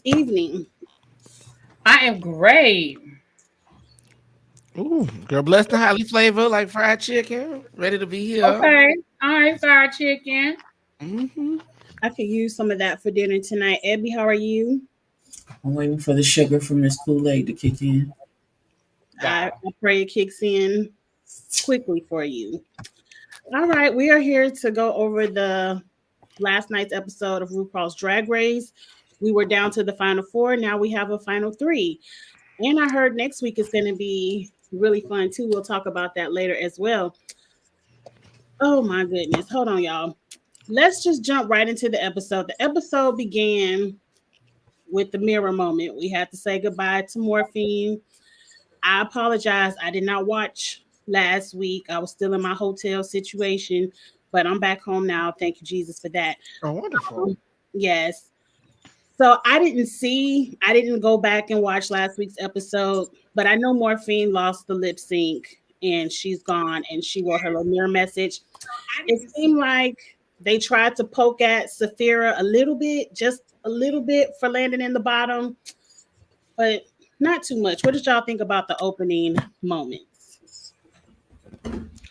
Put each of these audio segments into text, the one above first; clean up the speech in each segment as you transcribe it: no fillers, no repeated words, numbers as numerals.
evening? I am great. Ooh, girl, blessed and highly flavored like fried chicken, ready to be here. Okay. All right, fried chicken. Mm-hmm. I could use some of that for dinner tonight. Abby, how are you? I'm waiting for the sugar from this Kool-Aid to kick in. Wow. I pray it kicks in quickly for you. All right, we are here to go over the last night's episode of RuPaul's Drag Race. We were down to the final four. Now we have a final three. And I heard next week is going to be really fun too. We'll talk about that later as well. Oh my goodness. Hold on, y'all. Let's just jump right into the episode. The episode began with the mirror moment. We had to say goodbye to Morphine. I apologize. I did not watch last week. I was still in my hotel situation, but I'm back home now. Thank you, Jesus, for that. Oh, wonderful. Yes. So I didn't go back and watch last week's episode, but I know Morphine lost the lip sync and she's gone and she wrote her little mirror message. It seemed like they tried to poke at Saphira a little bit, just a little bit for landing in the bottom, but not too much. What did y'all think about the opening moments?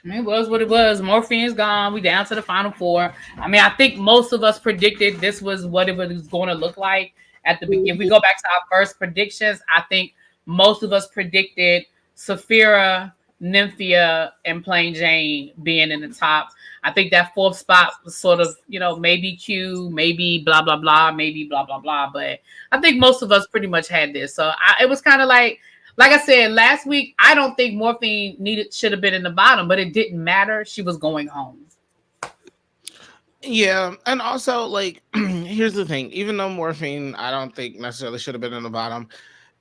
It was what it was. Morphine's gone. We down to the final four. I mean, I think most of us predicted this was what it was going to look like at the beginning. If we go back to our first predictions, I think most of us predicted Saphira, Nymphia, and Plain Jane being in the top. I think that fourth spot was sort of, maybe Q, maybe blah, blah, blah, maybe blah, blah, blah. But I think most of us pretty much had this. So it was kind of like I said last week, I don't think Morphine should have been in the bottom, but it didn't matter. She was going home. Yeah, and also like here's the thing: even though Morphine, I don't think necessarily should have been in the bottom,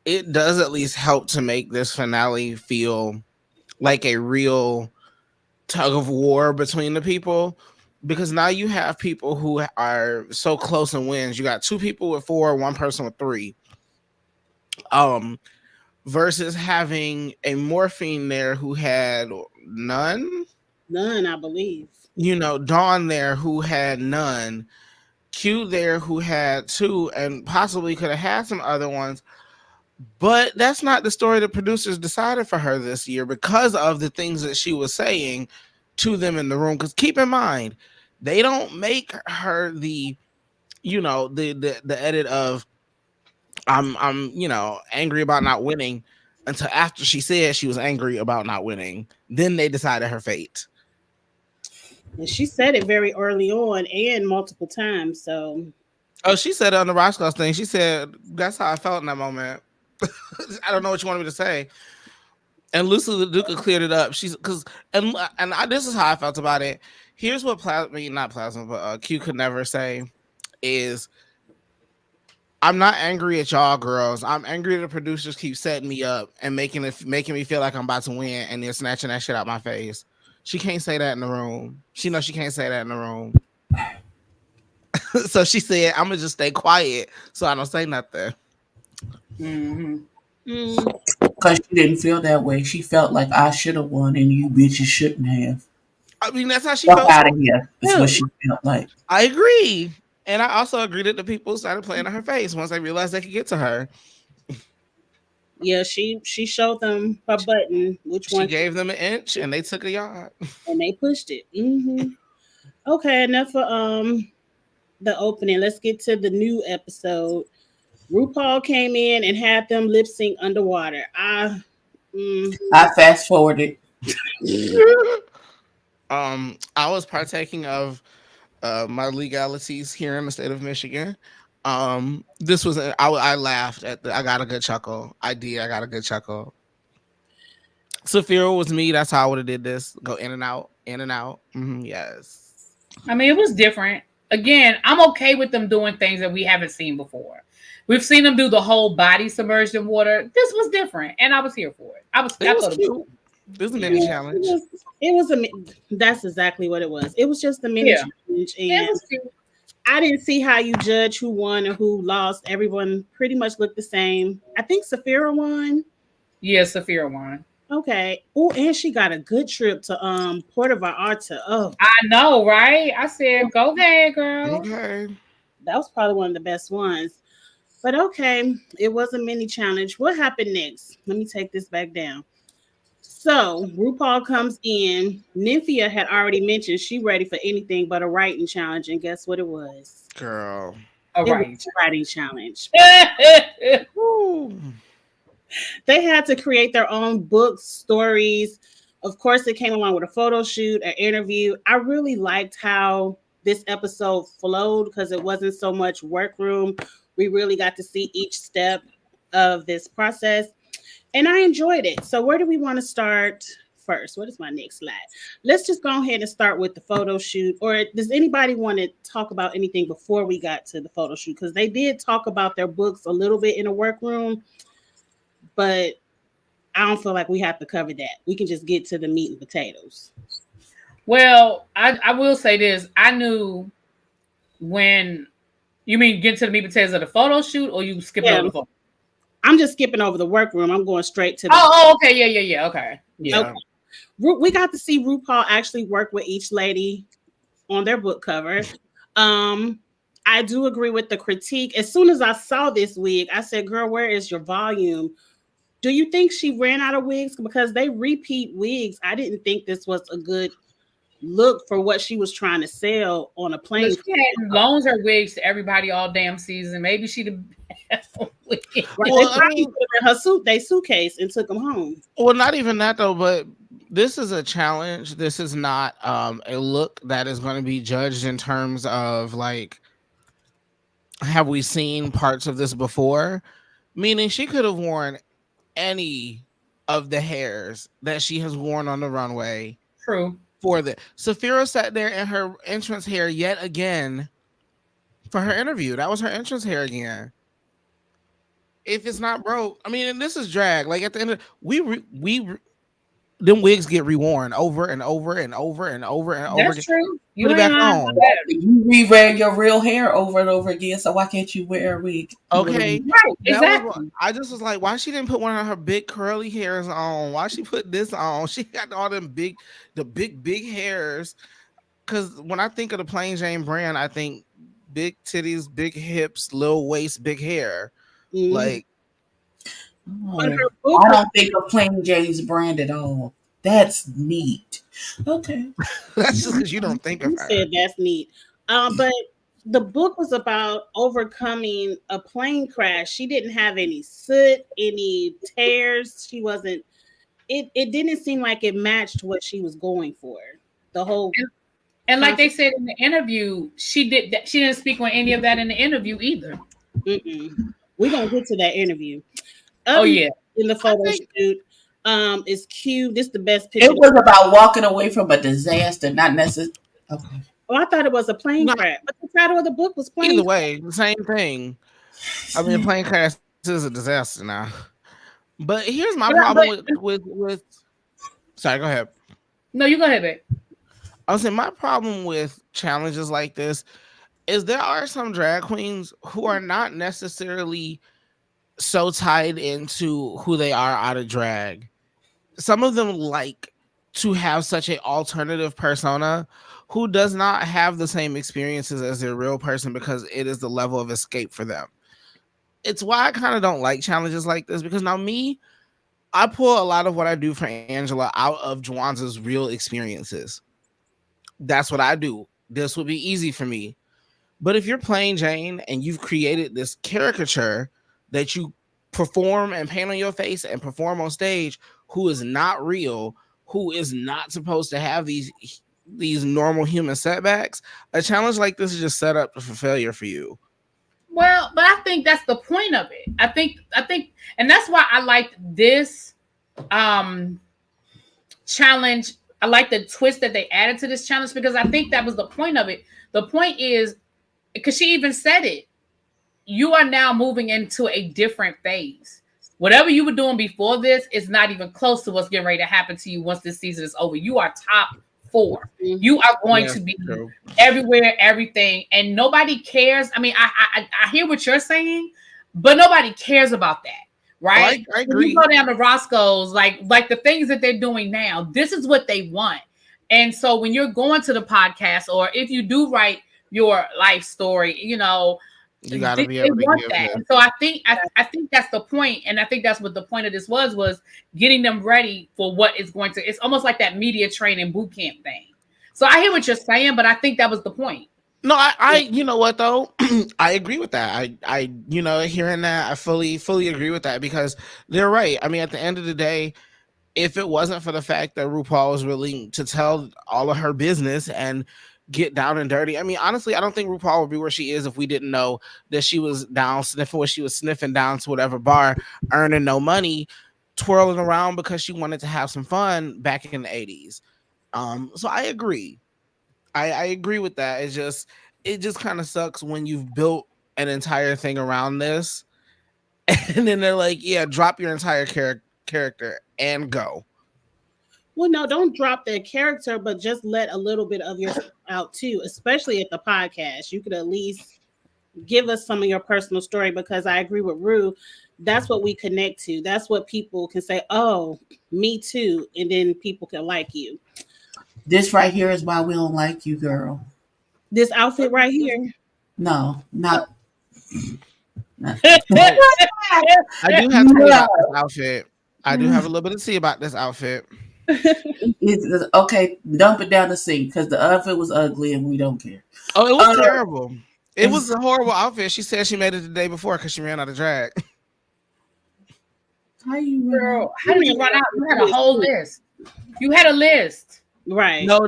it does at least help to make this finale feel like a real tug of war between the people. Because now you have people who are so close in wins. You got two people with 4, one person with 3. Versus having a Morphine there who had none. None, I believe. Dawn there who had none. Q there who had 2 and possibly could have had some other ones. But that's not the story the producers decided for her this year because of the things that she was saying to them in the room. Because keep in mind, they don't make her the edit of I'm angry about not winning until after she said she was angry about not winning. Then they decided her fate. And she said it very early on and multiple times. So She said it on the Roscoe's thing. She said that's how I felt in that moment. I don't know what you wanted me to say. And Lucy LaDuca cleared it up. She's this is how I felt about it. Here's what Q could never say is, I'm not angry at y'all girls. I'm angry the producers keep setting me up and making me feel like I'm about to win, and they're snatching that shit out my face. She can't say that in the room. She knows she can't say that in the room. So she said, I'm gonna just stay quiet so I don't say nothing. Mm-hmm. Because she didn't feel that way. She felt like I should have won and you bitches shouldn't have. I mean, that's how she Fuck felt. out of here. That's what she felt like. I agree. And I also agree that the people started playing in her face once they realized they could get to her. Yeah, she showed them her button, which one she gave them an inch and they took a yard. And they pushed it. Mm-hmm. Okay, enough for the opening. Let's get to the new episode. RuPaul came in and had them lip sync underwater. I fast forwarded. I was partaking of my legalities here in the state of Michigan. This was I laughed at I got a good chuckle. I got a good chuckle. Saphira was me. That's how I would have did this. Go in and out, in and out. Yes. I mean, it was different. Again, I'm okay with them doing things that we haven't seen before. We've seen them do the whole body submerged in water. This was different, and I was here for it. I thought it was This is a mini challenge. That's exactly what it was. It was just a mini challenge, and I didn't see how you judge who won and who lost. Everyone pretty much looked the same. I think Saphira won. Yeah, Saphira won. Okay. Oh, and she got a good trip to Puerto Vallarta. Oh, I know, right? I said, go ahead, girl. Okay. That was probably one of the best ones. But okay, it was a mini challenge. What happened next? Let me take this back down. So RuPaul comes in. Nymphia had already mentioned she ready for anything but a writing challenge, and guess what it was? Girl. All It was right. a writing challenge. Well, Woo. They had to create their own books, stories. Of course, it came along with a photo shoot, an interview. I really liked how this episode flowed because it wasn't so much workroom. We really got to see each step of this process, and I enjoyed it. So, where do we want to start first? What is my next slide? Let's just go ahead and start with the photo shoot. Or does anybody want to talk about anything before we got to the photo shoot? Because they did talk about their books a little bit in a workroom, but I don't feel like we have to cover that. We can just get to the meat and potatoes. I will say this. I knew when you mean get to the meat and potatoes of the photo shoot, or you skipping Yeah, over the photo? I'm just skipping over the workroom. I'm going straight to the. Okay, yeah. Okay. Yeah. Okay. We got to see RuPaul actually work with each lady on their book cover. I do agree with the critique. As soon as I saw this wig, I said, "Girl, where is your volume?" Do you think she ran out of wigs because they repeat wigs? I didn't think this was a good look for what she was trying to sell on a plane. She had loans her wigs to everybody all damn season. Maybe she'd have. Right, Well, they probably put them in her suitcase and took them home. well, not even that though, but this is a challenge. This is not a look that is going to be judged in terms of like, have we seen parts of this before? Meaning she could have worn any of the hairs that she has worn on the runway True. for the Saphira sat there in her entrance hair yet again for her interview. That was her entrance hair again. If it's not broke, I mean, and this is drag. Like at the end of them wigs get reworn over and over and over and over and over That's again. true. You Put it ain't back lying on. about that. You rewear your real hair over and over again, so why can't you wear a wig? Okay. Right. That Exactly. was, I just was like, why she didn't put one of her big curly hairs on? Why she put this on? She got all them big hairs. Because when I think of the Plain Jane brand, I think big titties, big hips, little waist, big hair. Mhm. Like, But her Oh, book I was don't think of Plain Jane's brand at all. That's neat. Okay. that's just because you don't think of You her. said that's neat. But the book was about overcoming a plane crash. She didn't have any soot, any tears. She wasn't. It didn't seem like it matched what she was going for. The whole. And like they said in the interview, she didn't speak on any of that in the interview either. We're gonna get to that interview. Oh yeah. In the photo shoot, is cute. This is the best picture. It was about walking away from a disaster, not necessarily. Okay. Oh, I thought it was a plane No. crash, but the title of the book was plane. Either way, the same thing. I mean, plane crash is a disaster now. But here's my problem with. Sorry, go ahead. No, you go ahead, babe. I was saying my problem with challenges like this is there are some drag queens who are not necessarily so tied into who they are out of drag. Some of them like to have such an alternative persona who does not have the same experiences as their real person because it is the level of escape for them. It's why I kind of don't like challenges like this because now I pull a lot of what I do for Angela out of Juwanza's real experiences. That's what I do. This would be easy for me. But if you're Plain Jane and you've created this caricature that you perform and paint on your face and perform on stage, who is not real, who is not supposed to have these normal human setbacks, a challenge like this is just set up for failure for you. Well, but I think that's the point of it. I think, and that's why I like this challenge. I like the twist that they added to this challenge because I think that was the point of it. The point is, because she even said it, you are now moving into a different phase. Whatever you were doing before this is not even close to what's getting ready to happen to you once this season is over. You are top 4. You are going to be everywhere, everything, and nobody cares. I mean, I hear what you're saying, but nobody cares about that. Right? I agree. When you go down to Roscoe's, like the things that they're doing now, this is what they want. And so when you're going to the podcast, or if you do write your life story, you know, You got to be They able to want give that. this. And so I think that's the point, and I think that's what the point of this was getting them ready for what is going to. It's almost like that media training boot camp thing. So I hear what you're saying, but I think that was the point. No, I you know what though? I agree with that. Hearing that, I fully agree with that because they're right. I mean, at the end of the day, if it wasn't for the fact that RuPaul was willing to tell all of her business and get down and dirty, I mean, honestly, I don't think RuPaul would be where she is if we didn't know that she was down sniffing what she was sniffing down to whatever bar, earning no money, twirling around because she wanted to have some fun back in the 80s. So I agree. I agree with that. It just kind of sucks when you've built an entire thing around this, and then they're like, "Yeah, drop your entire character and go." Well, no, don't drop their character, but just let a little bit of yourself out too, especially at the podcast. You could at least give us some of your personal story because I agree with Rue. That's what we connect to. That's what people can say, oh, me too. And then people can like you. This right here is why we don't like you, girl. This outfit right here. No, not. I do have to say about this outfit. I do have a little bit to say about this outfit. It's okay. Dump it down the sink because the outfit was ugly and we don't care. Oh, it was terrible. It was a horrible outfit. She said she made it the day before because she ran out of drag. How you Girl, how did you run out? You had a whole list. You had a list. Right. No,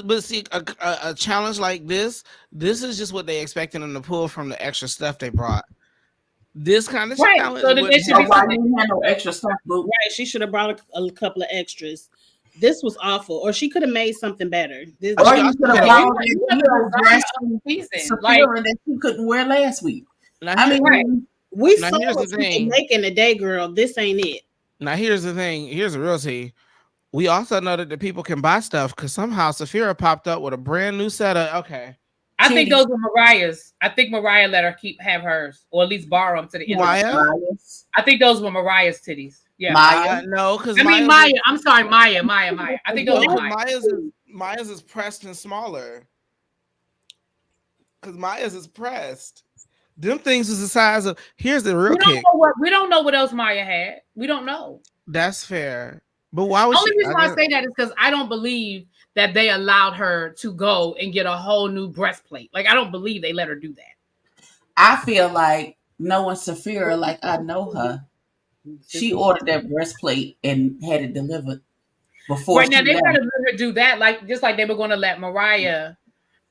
but see, a challenge like this is just what they expecting them to pull from the extra stuff they brought. This kind of challenge. So they should be why didn't have no extra stuff, boo? Right. She should have brought a couple of extras. This was awful. Or she could have made something better. This, Or you could have brought dress like that she couldn't wear last week. we now saw here's the what we thing. could make in a day, girl. This ain't it. Now here's the thing. Here's the real tea. We also know that the people can buy stuff because somehow Saphira popped up with a brand new set of. Okay. I think those were Mariah's. I think Mariah let her have hers, or at least borrow them to the end. Maya? I think those were Mariah's titties. Yeah, Maya. No, because Maya. I'm sorry, Maya. I think those were Maya's is pressed and smaller. Because Maya's is pressed. Them things is the size of. Here's the real kick. We don't know what else Maya had. We don't know. That's fair. But why would only reason I say that is because I don't believe that they allowed her to go and get a whole new breastplate. Like, I don't believe they let her do that. I feel like knowing Saphira, like I know her, she ordered that breastplate and had it delivered before. Right now, they got to let her do that, like just like they were going to let Mariah.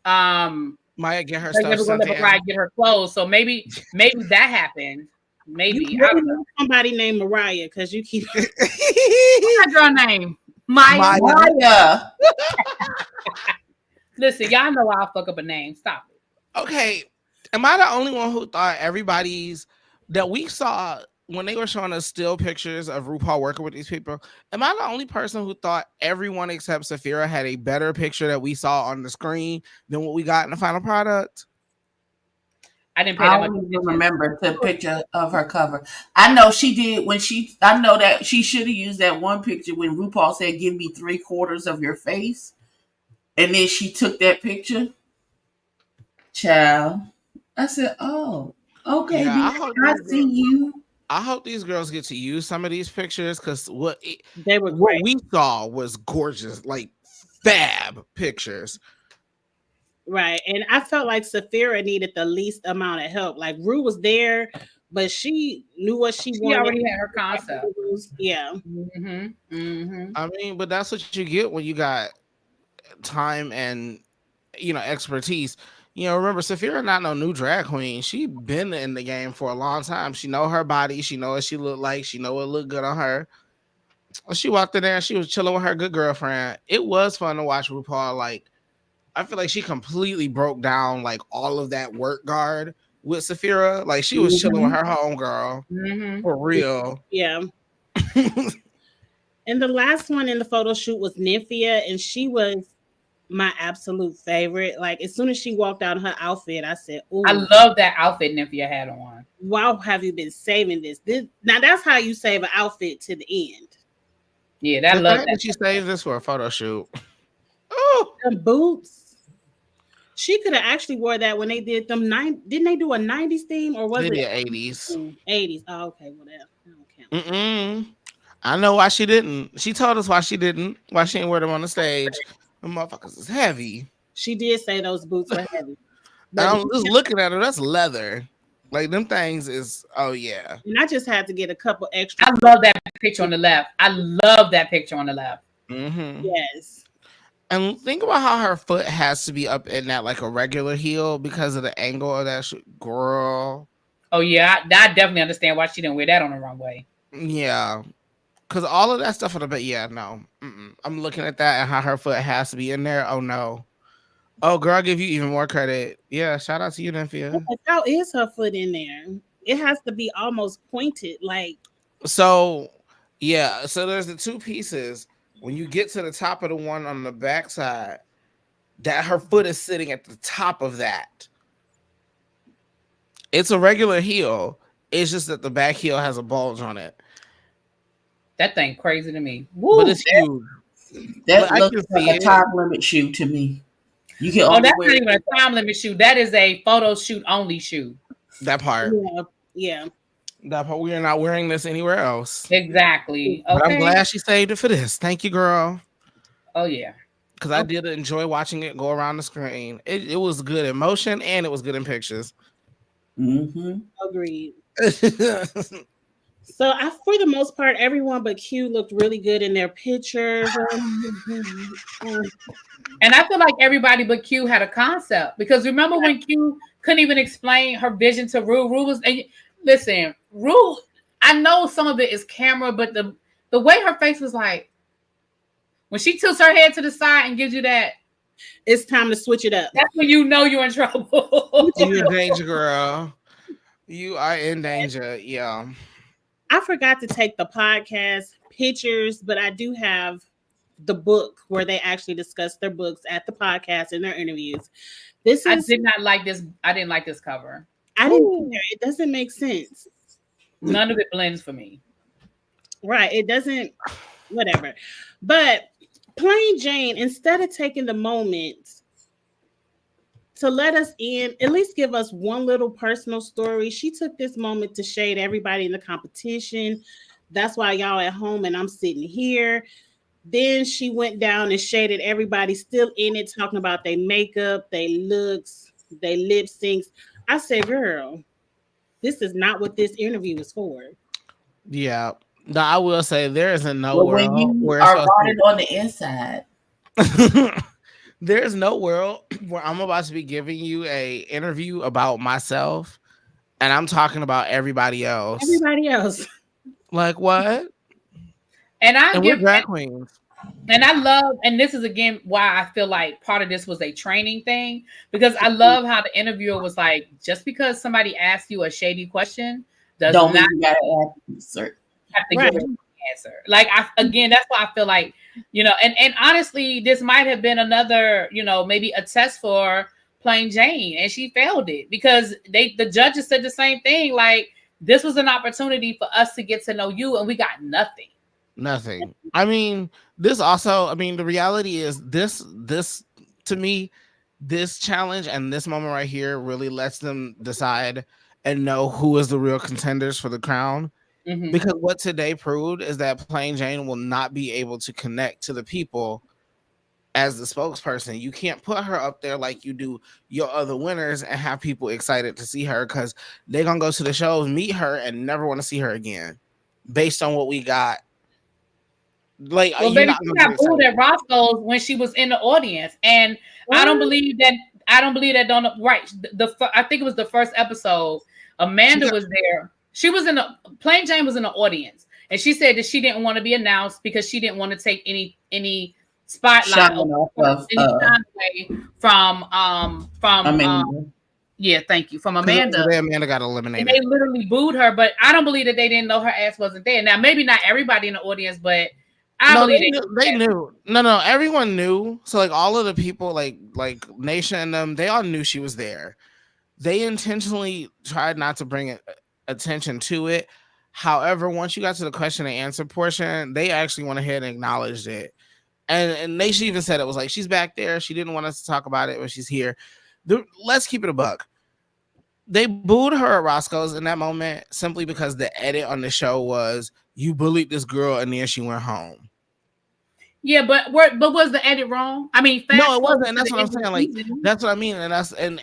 Maya get her stuff. They were going to let Mariah get her clothes. So maybe that happened. Maybe I don't know somebody named Mariah because you keep. What's your name? Maya. Listen, y'all know I'll fuck up a name. Stop it. Okay, am I the only one who thought everybody's that we saw when they were showing us still pictures of RuPaul working with these people? Am I the only person who thought everyone except Saphira had a better picture that we saw on the screen than what we got in the final product? I didn't pay that much attention. Remember the picture of her cover. I know she did I know that she should have used that one picture when RuPaul said, "Give me 3/4 of your face," and then she took that picture. Child, I said, "Oh, okay, Yeah, I see you." I hope these girls get to use some of these pictures because what great. We saw was gorgeous, like fab pictures. Right. And I felt like Saphira needed the least amount of help. Like Rue was there, but she knew what she wanted. She already had her concept. Yeah. I mean, but that's what you get when you got time and expertise. Remember, Saphira not no new drag queen. She been in the game for a long time. She know her body. She know what she look like. She know what look good on her. She walked in there and she was chilling with her good girlfriend. It was fun to watch RuPaul. Like, I feel like she completely broke down like all of that work guard with Saphira. Like she was chilling with her homegirl for real. Yeah. And the last one in the photo shoot was Nymphia, and she was my absolute favorite. Like as soon as she walked out in her outfit, I said, "Ooh, I love that outfit Nymphia had on. Wow, have you been saving this? Now that's how you save an outfit to the end." Yeah, I love that. She saved this for a photo shoot. Oh, the boots. She could have actually wore that when they did them Didn't they do a 90s theme or was They it did 80s. 80s? Oh, okay, whatever. I don't count. I know why she didn't. She told us why she didn't. Why she didn't wear them on the stage. The motherfuckers is heavy. She did say those boots were heavy, And but I'm just looking at her. That's leather. Like them things is. Oh yeah. and I just had to get a couple extra. I love that picture on the left. I love that picture on the left. Yes. And think about how her foot has to be up in that like a regular heel because of the angle of that shit. Girl. Oh yeah, I definitely understand why she didn't wear that on the runway. Yeah. Because all of that stuff on the bed. Yeah, no. I'm looking at that and how her foot has to be in there. Oh no. Oh, girl, I'll give you even more credit. Yeah, shout out to you, Nymphia. How is her foot in there? It has to be almost pointed, like. So, yeah. So there's the two pieces. When you get to the top of the one on the backside, that her foot is sitting at the top of that. It's a regular heel. It's just that the back heel has a bulge on it. That thing crazy to me. Woo, But it's huge. That But looks like a time limit shoe to me. You can only that's wear not even a time limit shoe. That is a photo shoot only shoe. That part. Yeah. That part. We are not wearing this anywhere else. Exactly. Okay. But I'm glad she saved it for this. Thank you, girl. Oh yeah. Because I did enjoy watching it go around the screen. It was good in motion and it was good in pictures. Agreed. So for the most part, everyone but Q looked really good in their pictures. And I feel like everybody but Q had a concept because remember when Q couldn't even explain her vision to Rue? Rue was, and listen, Rue, I know some of it is camera, but the way her face was like, when she tilts her head to the side and gives you that, it's time to switch it up. That's when you know you're in trouble. You're in danger, girl. You are in danger. Yeah. I forgot to take the podcast pictures, but I do have the book where they actually discuss their books at the podcast in their interviews. I did not like this. I didn't like this cover. I didn't either. It doesn't make sense. None of it blends for me. Right. It doesn't, whatever. But Plain Jane, instead of taking the moment to let us in, at least give us one little personal story, she took this moment to shade everybody in the competition. That's why y'all at home and I'm sitting here. Then she went down and shaded everybody still in it, talking about their makeup, their looks, their lip syncs. I said, girl, this is not what this interview is for. Yeah. No, I will say there isn't no world when you where are rotted on the inside. There's no world where I'm about to be giving you a interview about myself and I'm talking about everybody else. Everybody else. Like what? And we're drag queens. And I love, and this is again why I feel like part of this was a training thing, because I love how the interviewer was like, just because somebody asked you a shady question does don't not mean you gotta answer. Have to give an answer. Like again, that's why I feel like, and honestly, this might have been another, maybe a test for Plain Jane, and she failed it because the judges said the same thing. Like, this was an opportunity for us to get to know you, and we got nothing. Nothing. I mean, this also, the reality is this to me, this challenge and this moment right here really lets them decide and know who is the real contenders for the crown. Mm-hmm. Because what today proved is that Plain Jane will not be able to connect to the people as the spokesperson. You can't put her up there like you do your other winners and have people excited to see her, because they're going to go to the shows, meet her, and never want to see her again based on what we got. Like, well, baby, she got booed at Roscoe's when she was in the audience, and I don't believe that. I think it was the first episode. Amanda was there. She was Plain Jane was in the audience, and she said that she didn't want to be announced because she didn't want to take any spotlight from Amanda. Yeah, thank you. From Amanda. Amanda got eliminated. And they literally booed her, but I don't believe that they didn't know her ass wasn't there. Now, maybe not everybody in the audience, but they knew. No, everyone knew. So like all of the people, like Nation and them, they all knew she was there. They intentionally tried not to bring attention to it. However, once you got to the question and answer portion, they actually went ahead and acknowledged it. And Nation even said it was like, she's back there. She didn't want us to talk about it, but she's here. let's keep it a buck. They booed her at Roscoe's in that moment simply because the edit on the show was you bullied this girl and then she went home. Yeah, but was the edit wrong? I mean, No, fast it forward wasn't. And to that's the what I'm end of the saying. Like, season. that's what I mean. And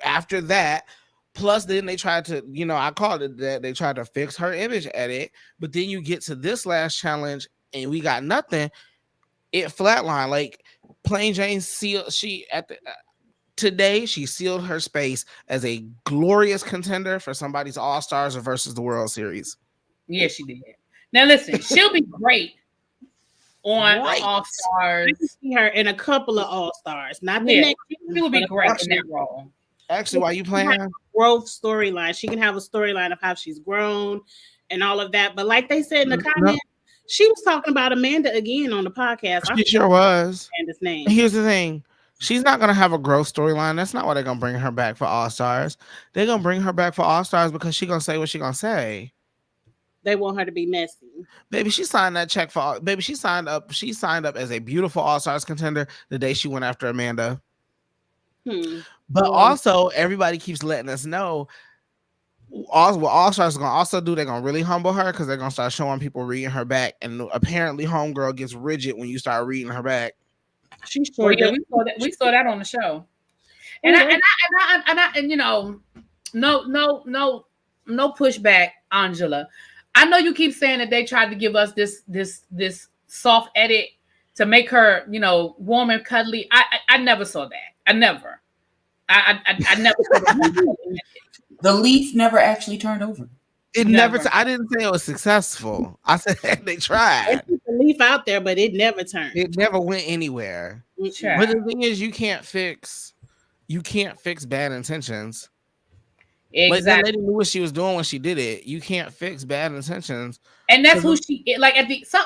after that, plus then they tried to, I called it that they tried to fix her image edit. But then you get to this last challenge and we got nothing. It flatlined. Like Plain Jane sealed. Today she sealed her space as a glorious contender for somebody's All Stars or versus the World Series. Yeah, she did. Now listen, she'll be great on Right. All Stars. I can see her in a couple of All Stars, not the Yeah, next. she would be but great in actually- that role. Actually, why you playing? Growth storyline. She can have a storyline of how she's grown and all of that. But like they said in the No. comments, she was talking about Amanda again on the podcast. I She sure was. Amanda's name. Here's the thing. She's not gonna have a growth storyline. That's not why they're gonna bring her back for All Stars. They're gonna bring her back for All Stars because she's gonna say what she's gonna say. They want her to be messy. Baby, she signed that check for. Baby, she signed up. She signed up as a beautiful All Stars contender the day she went after Amanda. But also, everybody keeps letting us know. What All Stars are gonna also do, they're gonna really humble her because they're gonna start showing people reading her back. And apparently, Homegirl gets rigid when you start reading her back. She Well, sure yeah, does. we saw that on the show. And no pushback, Angela. I know you keep saying that they tried to give us this soft edit to make her, warm and cuddly. I never saw that. I never saw that. The leaf never actually turned over. It never. I didn't say it was successful. I said they tried. They put the leaf out there, but it never turned. It never went anywhere. Sure. But the thing is, you can't fix bad intentions. Exactly. Like that lady knew what she was doing when she did it. You can't fix bad intentions. And that's who she is. Like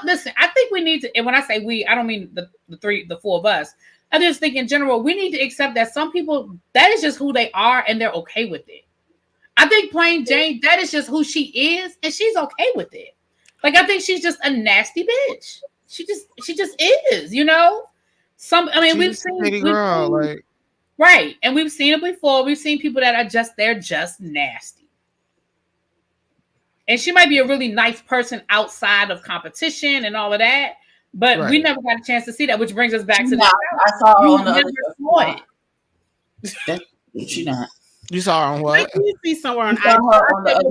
listen, I think we need to, and when I say we, I don't mean the four of us. I just think in general, we need to accept that some people, that is just who they are and they're okay with it. I think Plain Jane, that is just who she is, and she's okay with it. Like, I think she's just a nasty bitch. She just is, we've seen right, and we've seen it before. We've seen people that are they're just nasty. And she might be a really nice person outside of competition and all of that, but we never got a chance to see that, which brings us back to the I saw her on the other show. She not. You saw her on what? You see somewhere on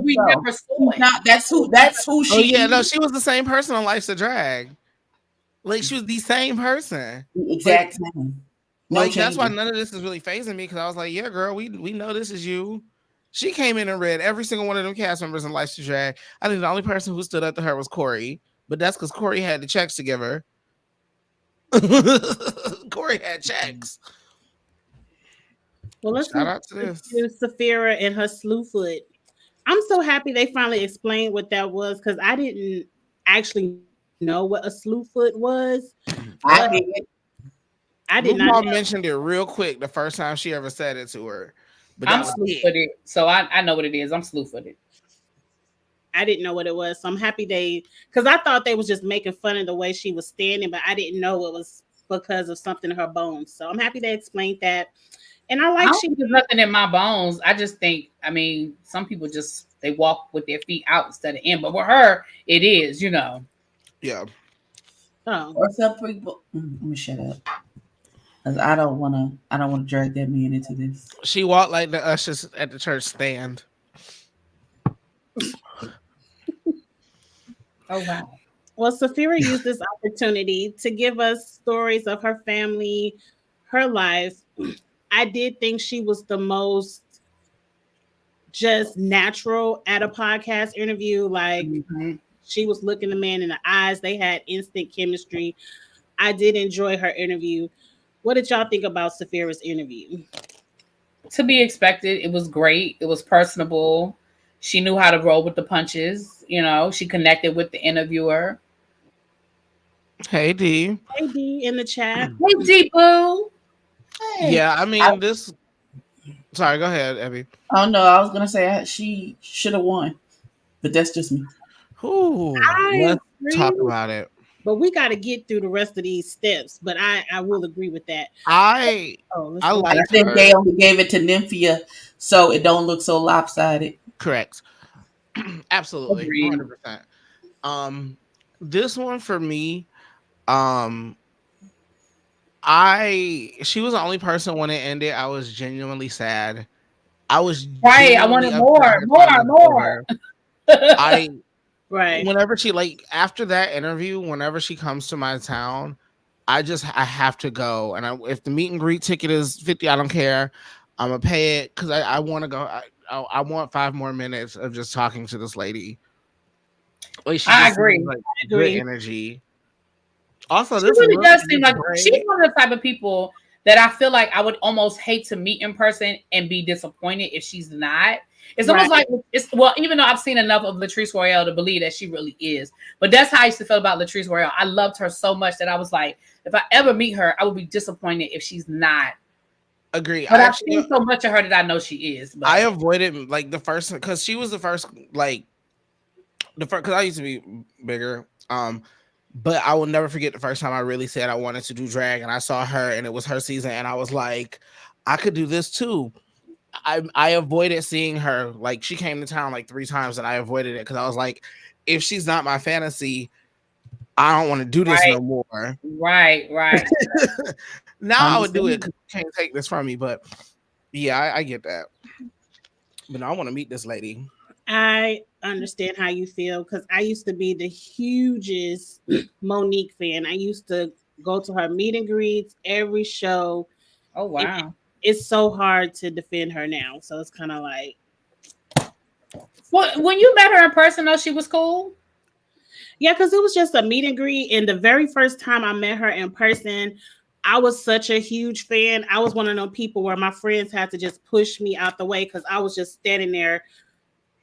we never saw it. Not, that's who she. Oh yeah, no, she was the same person on Life's a Drag. Like she was the same person. Exact same. No changes. That's why none of this is really phasing me because I was like, yeah, girl, we know this is you. She came in and read every single one of them cast members in Life's a Drag. I think the only person who stood up to her was Corey, but that's because Corey had the checks to give her. Corey had checks. Well, let's shout out to this. Saphira and her slew foot. I'm so happy they finally explained what that was because I didn't actually know what a slew foot was. I did not. Mentioned it real quick the first time she ever said it to her. But I'm slew-footed, so I know what it is. I'm slew-footed. I didn't know what it was, so I'm happy because I thought they was just making fun of the way she was standing, but I didn't know it was because of something in her bones. So I'm happy they explained that. And I like there's nothing in my bones. I just think, some people they walk with their feet out instead of in, but with her, it is, Yeah. Oh. Or some people. Let me shut up. Cause I don't want to drag that man into this. She walked like the ushers at the church stand. Oh wow. Well, Saphira used this opportunity to give us stories of her family, her life. I did think she was the most just natural at a podcast interview. Like she was looking the man in the eyes. They had instant chemistry. I did enjoy her interview. What did y'all think about Saphira's interview? To be expected. It was great. It was personable. She knew how to roll with the punches. She connected with the interviewer. Hey, D. Hey, D in the chat. Hey, D Boo. Hey. Yeah, this. Sorry, go ahead, Abby. Oh no, I was gonna say she should have won, but that's just me. Ooh, let's talk about it. But we got to get through the rest of these steps. But I will agree with that. I Oh, let's I go. And I liked think her. they only gave it to Nymphia so it don't look so lopsided. Correct. Absolutely. Agreed. 100%. This one for me, um, she was the only person when it ended. I was genuinely sad. I was Right. I genuinely wanted upset more, her time more, was more. over. I Right. Whenever she like after that interview, whenever she comes to my town, I have to go. And if the meet and greet ticket is 50, I don't care. I'm gonna pay it because I want to go. I want 5 more minutes of just talking to this lady. Like she I just seems agree. like I good agree. energy. Also, She this really look, does seem this like she's braid. one of the type of people that I feel like I would almost hate to meet in person and be disappointed if she's not. It's almost Right. like it's well, even though I've seen enough of Latrice Royale to believe that she really is. But that's how I used to feel about Latrice Royale. I loved her so much that I was like, if I ever meet her, I would be disappointed if she's not. Agree. But I I've actually seen so much of her that I know she is. I But avoided like the first because she was the first like the first because I used to be bigger. But I will never forget the first time I really said I wanted to do drag, and I saw her, and it was her season, and I was like, I could do this too. I avoided seeing her. Like she came to town like 3 times, and I avoided it because I was like, if she's not my fantasy, I don't want to do this right, no more. right. Now I would do it Understand? because you can't take this from me. But yeah, I get that. But no, I want to meet this lady. I understand how you feel because I used to be the hugest Monique fan. I used to go to her meet and greets every show, Oh and wow. it's so hard to defend her now. So it's kind of like, Well, when you met her in person, though, she was cool. yeah, because it was just a meet and greet. And the very first time I met her in person, I was such a huge fan. I was one of those people where my friends had to just push me out the way because I was just standing there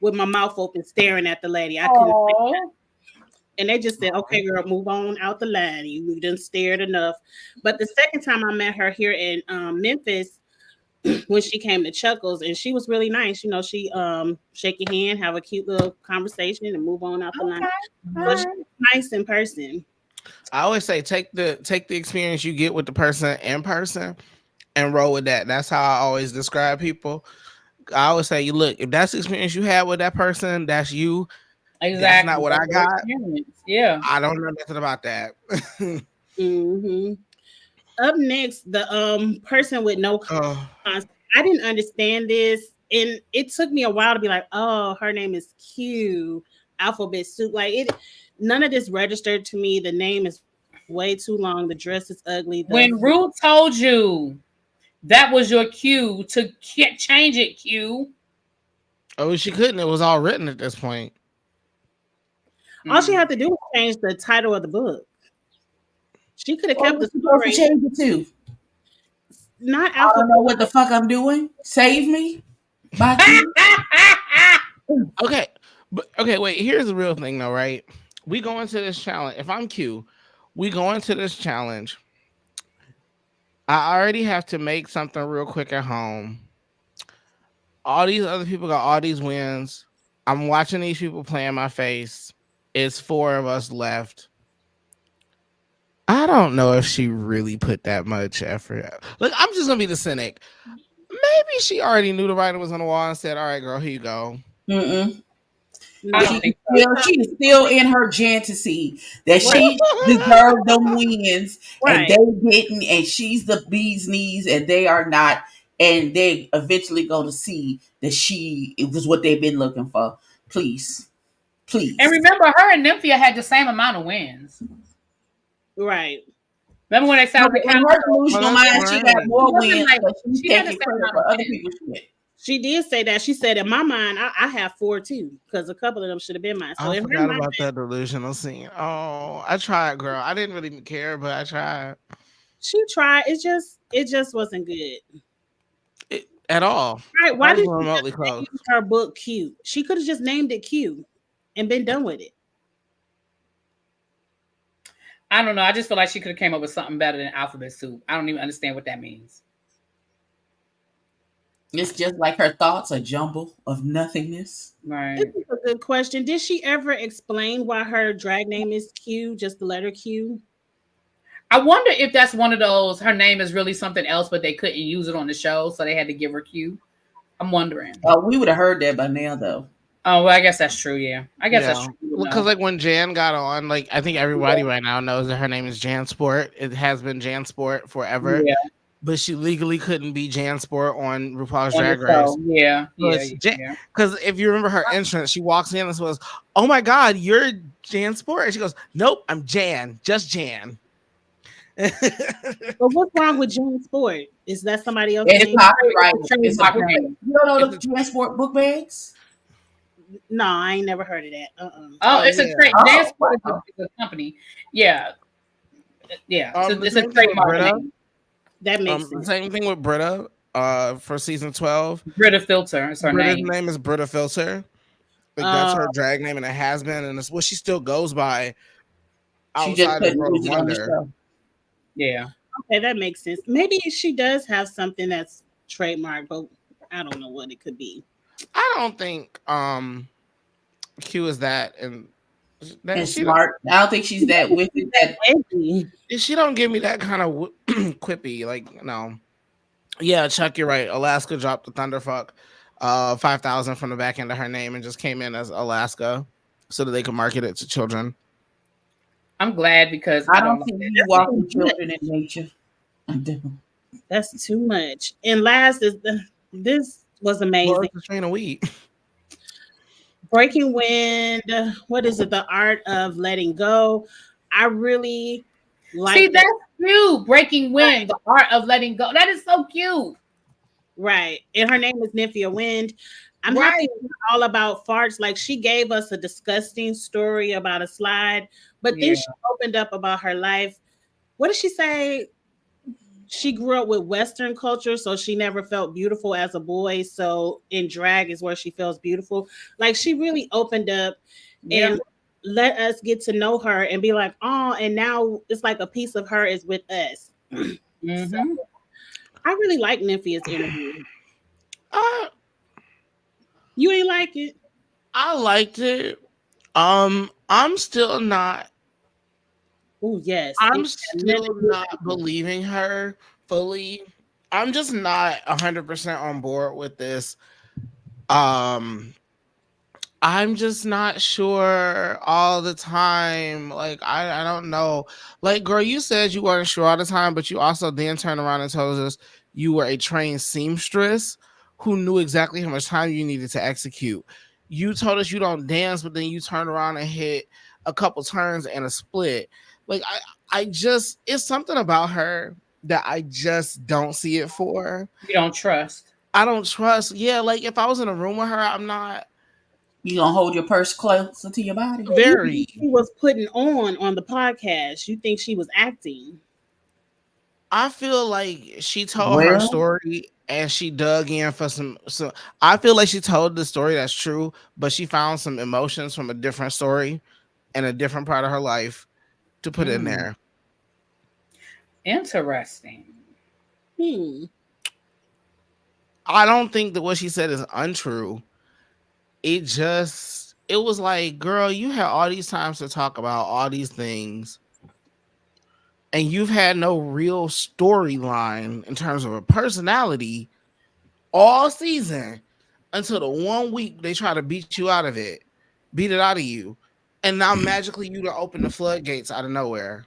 with my mouth open staring at the lady. I couldn't. Oh, And they just said, Aw. okay, girl, move on out the line. You done stared enough. But the second time I met her here in Memphis, when she came to Chuckles, and she was really nice. You know, she shake your hand, have a cute little conversation, and move on out the line. okay. All So she's right. nice in person. I always say take the experience you get with the person in person and roll with that. That's how I always describe people. I always say, you look, if that's the experience you had with that person, that's you. That's not Exactly. what I That's your got. experience. Yeah. I don't know nothing about that. Hmm. Up next, the person with no Oh, cons. I didn't understand this, and it took me a while to be like, oh, her name is Q, Alphabet Soup. Like it, none of this registered to me. The name is way too long. The dress is ugly. The When Ruth told you that was your cue to change it, Q. oh, she couldn't. It was all written at this point. all she Mm. had to do was change the title of the book. She could have What kept was the you supposed to story. change it to? Not I don't know alphabet. what the fuck I'm doing. Save me, by Q. Okay, but okay, wait. Here's the real thing, though, right? We go into this challenge. If I'm Q, we go into this challenge. I already have to make something real quick at home. All these other people got all these wins. I'm watching these people play in my face. It's 4 of us left. I don't know if she really put that much effort. Look, I'm just gonna be the cynic. Maybe she already knew the writing was on the wall and said, "All right, girl, here you go." Mm-mm. I No. don't think so. She's still in her fantasy that Right. she deserved them wins and Right. they didn't, and she's the bee's knees and they are not, and they eventually going to see that it was what they've been looking for. Please, And please. remember, her and Nymphia had the same amount of wins. Right. Remember when they sat No, on the but in counter? her Well, delusional that's mind, she got fine. more Wasn't wins like because she's she had the taking same credit amount for of other wins. people's shit. She did say that. She said, in my mind, I have four too, because a couple of them should have been mine. So I in her forgot mind, about that delusional scene. Oh, I tried, girl. I didn't really care, but I tried she tried. It just wasn't good. at all. Right. Why Not did even she remotely just close. name her book Q? She could have just named it Q and been done with it. I don't know. I just feel like she could have came up with something better than alphabet soup. I don't even understand what that means. It's just like her thoughts, a jumble of nothingness. Right. This is a good question. Did she ever explain why her drag name is Q, just the letter Q? I wonder if that's one of those. Her name is really something else, but they couldn't use it on the show, so they had to give her Q. I'm wondering. We would have heard that by now, though. Oh well, I guess that's true. Yeah, I guess that's Yeah, true. You because know. like when Jan got on, like I think everybody right now knows that her name is Jan Sport. It has been Jan Sport forever, Yeah, but she legally couldn't be Jan Sport on RuPaul's on the Drag Race. show. Yeah, So yeah, it's yeah. because if you remember her entrance, she walks in and says, "Oh my God, you're Jan Sport," and she goes, "Nope, I'm Jan, just Jan." But what's wrong with June Sport? Is that somebody else's It's name? copyright. It's a It's a trademark book bag. name. You don't know It's the transport book bags? No, I ain't never heard of that. Oh, oh it's a yeah, trade. Dance Oh, Sport wow. is a company. Yeah, yeah. the It's a same thing with trademark Britta. name. That makes The sense. same thing with Britta. For season 12, Brita Filter is her Britta's name. name is Britta Filter. Like that's Uh, her drag name, and it has been, and it's what she still goes by She just outside of couldn't World of use it on the Wonder. show. Yeah. okay, that makes sense. Maybe she does have something that's trademark, but I don't know what it could be. I don't think Q is that, and that And smart. I don't think she's that with it. That Edgy. she don't give me that kind of quippy. Like no, yeah, Chuck, you're right. Alaska dropped the thunderfuck, 5,000 from the back end of her name, and just came in as Alaska, so that they could market it to children. I'm glad because I I don't don't. see you walking children in nature. I do. That's too much. And last is this was Well, amazing. it's a strain of wheat. Breaking Wind. What is it? The Art of Letting Go. I really See, like that. that's cute. Breaking Wind, the art of letting go. That is so cute. Right. And her name is Nymphia Wind. I'm happy Right. it's all about farts. Like she gave us a disgusting story about a slide, but then Yeah. she opened up about her life. What did she say? She grew up with Western culture, so she never felt beautiful as a boy. So in drag is where she feels beautiful. Like she really opened up Yeah. and let us get to know her and be like, oh, and now it's like a piece of her is with us. So Mm-hmm. I really like Nymphia's interview. Uh, You ain't like it? I liked it. I'm still not. Oh yes. I'm It, still not believing her fully. I'm just not 100% on board with this. Um, I'm just not sure all the time. Like I don't know. Like girl, you said you weren't sure all the time, but you also then turned around and told us you were a trained seamstress who knew exactly how much time you needed to execute. You told us you don't dance, but then you turned around and hit a couple turns and a split. Like I just it's something about her that I just don't see it for. You don't trust. I don't trust. Yeah, like if I was in a room with her, I'm not You gonna hold your purse closer to your body? you very. think she was putting on the podcast. You think she was acting. I feel like she told her Well, story and she dug in for some. So I feel like she told the story that's true, but she found some emotions from a different story and a different part of her life to put in mm, there. Interesting. Hmm. I don't think that what she said is untrue. It was like, girl, you had all these times to talk about all these things, and you've had no real storyline in terms of a personality all season until the 1 week they try to beat it out of you, and now magically you to open the floodgates out of nowhere.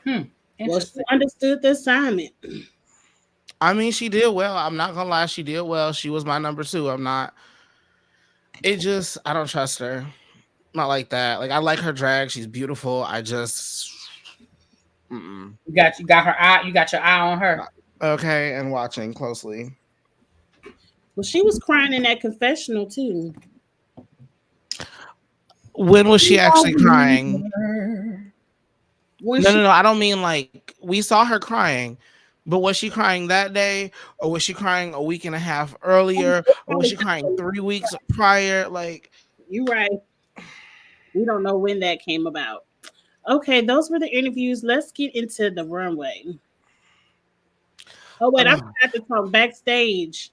Hmm. Well, she Interesting. understood the assignment. I mean, she did well. I'm not gonna lie, she did well. She was my number two. I'm not. It just I don't trust her. Not like that. Like I like her drag. She's beautiful. I just. Mm-mm. You got her eye. You got your eye on her. Okay, and watching closely. Well, she was crying in that confessional too. When was she actually crying? When No, she no, no. I don't mean like we saw her crying, but was she crying that day, or was she crying a week and a half earlier, or was she crying 3 weeks prior? Like, you right. We don't know when that came about. Okay, those were the interviews. Let's get into the runway. Oh wait, I Ugh. forgot to talk backstage.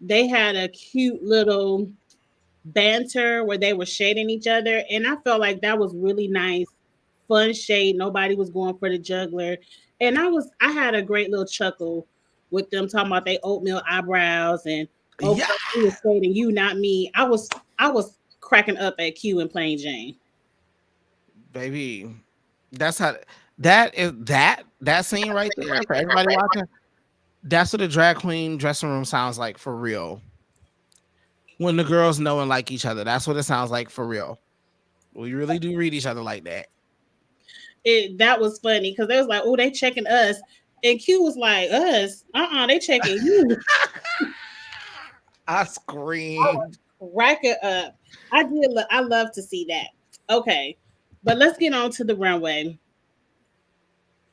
They had a cute little banter where they were shading each other, and I felt like that was really nice, fun shade. Nobody was going for the juggler, and I had a great little chuckle with them talking about their oatmeal eyebrows and Yeah, okay, he was shading you, not me. I was cracking up at Q and Plain Jane. baby. That's how that scene right there for everybody watching. That's what a drag queen dressing room sounds like for real. When the girls know and like each other, that's what it sounds like for real. We really do read each other like that. That was funny because they was like, oh, they checking us, and Q was like, us, they checking you. I screamed. Rack it up. I love to see that. Okay, but let's get on to the runway.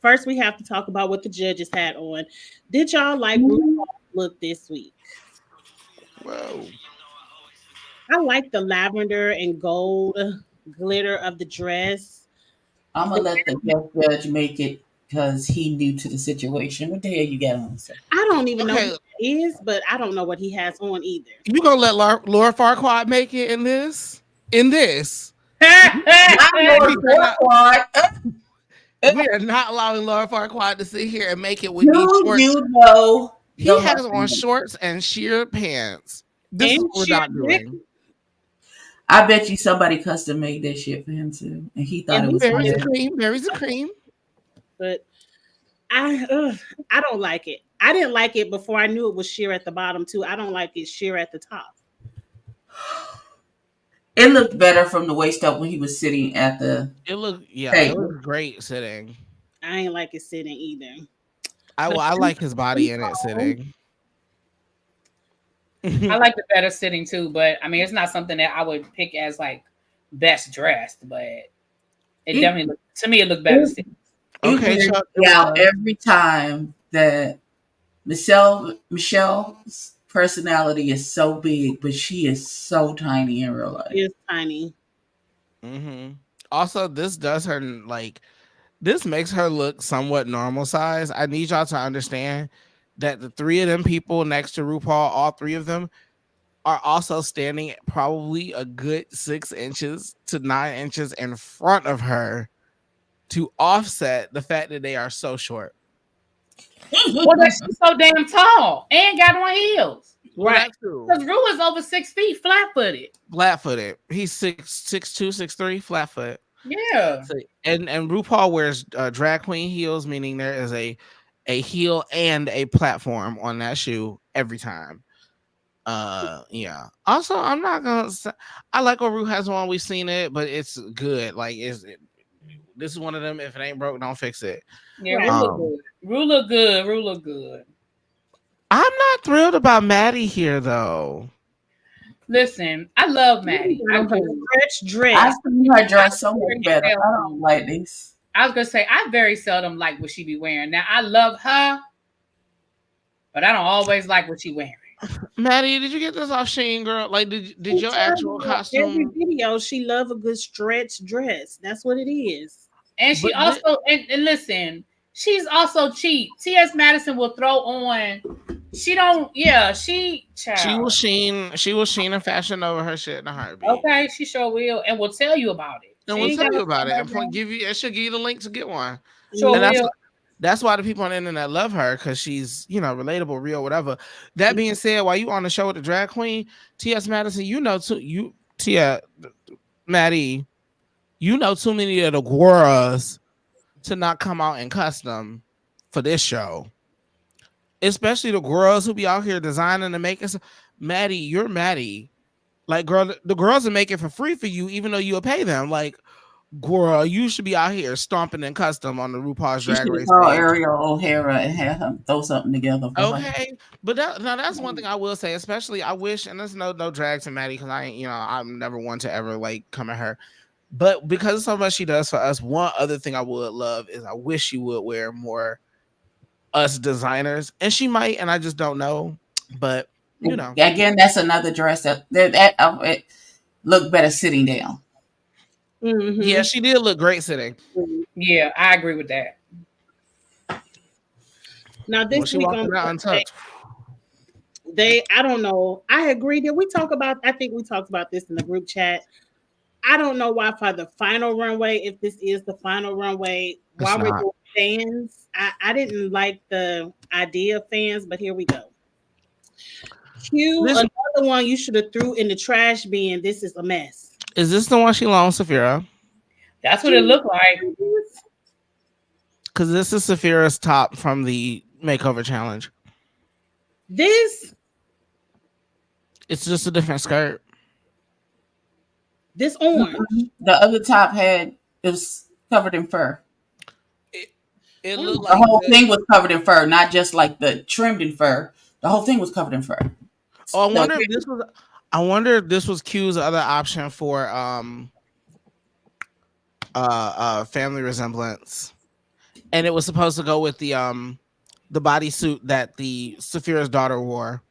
First, we have to talk about what the judges had on. Did y'all like RuPaul's look this week? Whoa. I like the lavender and gold glitter of the dress. I'm gonna let the guest judge make it because he new to the situation. What the hell you got on, sir? I don't even know who Okay, that is, but I don't know what he has on either. you gonna let Laura Farquaad make it in this? In this, I know we it's are not. what. We are not allowing Laura Farquaad to sit here and make it with these Do shorts. you know He the has on lesson? shorts and sheer pants. This is And what we're sheer not neck, doing. I bet you somebody custom made that shit for him too, and he thought and it he was Berries and good. did, cream. Berries and cream. but I don't like it. I didn't like it before I knew it was sheer at the bottom too. I don't like it sheer at the top. It looked better from the waist up when he was sitting at the It table. looked great sitting. I ain't like it sitting either. I But well, I like his body in it RuPaul, sitting. I like the better sitting too, but I mean, it's not something that I would pick as like best dressed, but it It, definitely to me it looked better it, sitting. it Okay, weirds Chuck. It me out was. every time that Michelle's personality is so big, but she is so tiny in real life. is tiny. Mm-hmm. Also, this does her like this makes her look somewhat normal size. I need y'all to understand that the three of them people next to RuPaul, all three of them, are also standing probably a good 6 inches to 9 inches in front of her to offset the fact that they are so short. Well, that she's so damn tall and got on heels. Well, Right. that's true. Because Rue is over 6 feet, flat footed. Flat footed. He's 6'2", 6'3", flat foot. Yeah. So, and RuPaul wears drag queen heels, meaning there is a heel and a platform on that shoe every time. Yeah. Also, I'm not gonna. I like what Ru has on. We've seen it, but it's good. Like, this is one of them. If it ain't broke, don't fix it. Yeah, Right. Rue look Um, good. Rue look good. Rue look good. I'm not thrilled about Maddie here though. Listen, I love Maddie. I Her do. stretch I dress. see her dress so Very much better. I seldom- don't like this. I was gonna say I very seldom like what she be wearing. Now I love her, but I don't always like what she wearing. Maddie, did you get this off Sheen, girl? Like, did your actual Every costume? video, she love a good stretch dress. That's what it is. And she But also and listen, she's also cheap. T.S. Madison will throw on. She don't. Yeah, she she will child. Sheen. She will Sheen and fashion over her shit in a heartbeat. Okay, she sure will, and will tell you about it. And She we'll ain't tell gotta you about it. tell And her. give you. It should give you the link to get one. Sure And Mhm. will. that's why the people on the internet love her because she's relatable, real, whatever. That being said, while you on the show with the drag queen, T.S. Madison, Tia Maddie, too many of the girls to not come out in custom for this show. Especially the girls who be out here designing and making. Maddie, you're Maddie. Like, girl, the girls will make it for free for you, even though you'll pay them. Like, girl, you should be out here stomping in custom on the RuPaul's She Drag should have Race called stage. Ariel O'Hara and had him throw something together for her. Okay, but now that's one thing I will say. Especially, I wish, and there's no drag to Maddie because I ain't, I'm never one to ever like come at her. But because of so much she does for us, one other thing I would love is I wish she would wear more us designers, and she might, and I just don't know. But Again, that's another dress that outfit looked better sitting down. yeah, Mhm. she did look great sitting. Yeah, I agree with that. Now When this she week walked on in that Thursday, untouched. I don't know. I agree. Did we talk about? I think we talked about this in the group chat. I don't know why for the final runway, if this is the final runway, It's why we're not. doing fans. I didn't like the idea of fans, but here we go. Q, This another one you should have threw in the trash bin. This is a mess. is this the one she loaned Saphira? That's what it looked like. Because this is Saphira's top from the makeover challenge. This It's just a different skirt. this orange. The other top it was covered in fur. It Oh. looked The like whole thing was covered in fur, not just like the trimmed in fur. The whole thing was covered in fur. Oh, I So- wonder if this was. I wonder if this was Q's other option for family resemblance, and it was supposed to go with the bodysuit that the Saphira's daughter wore.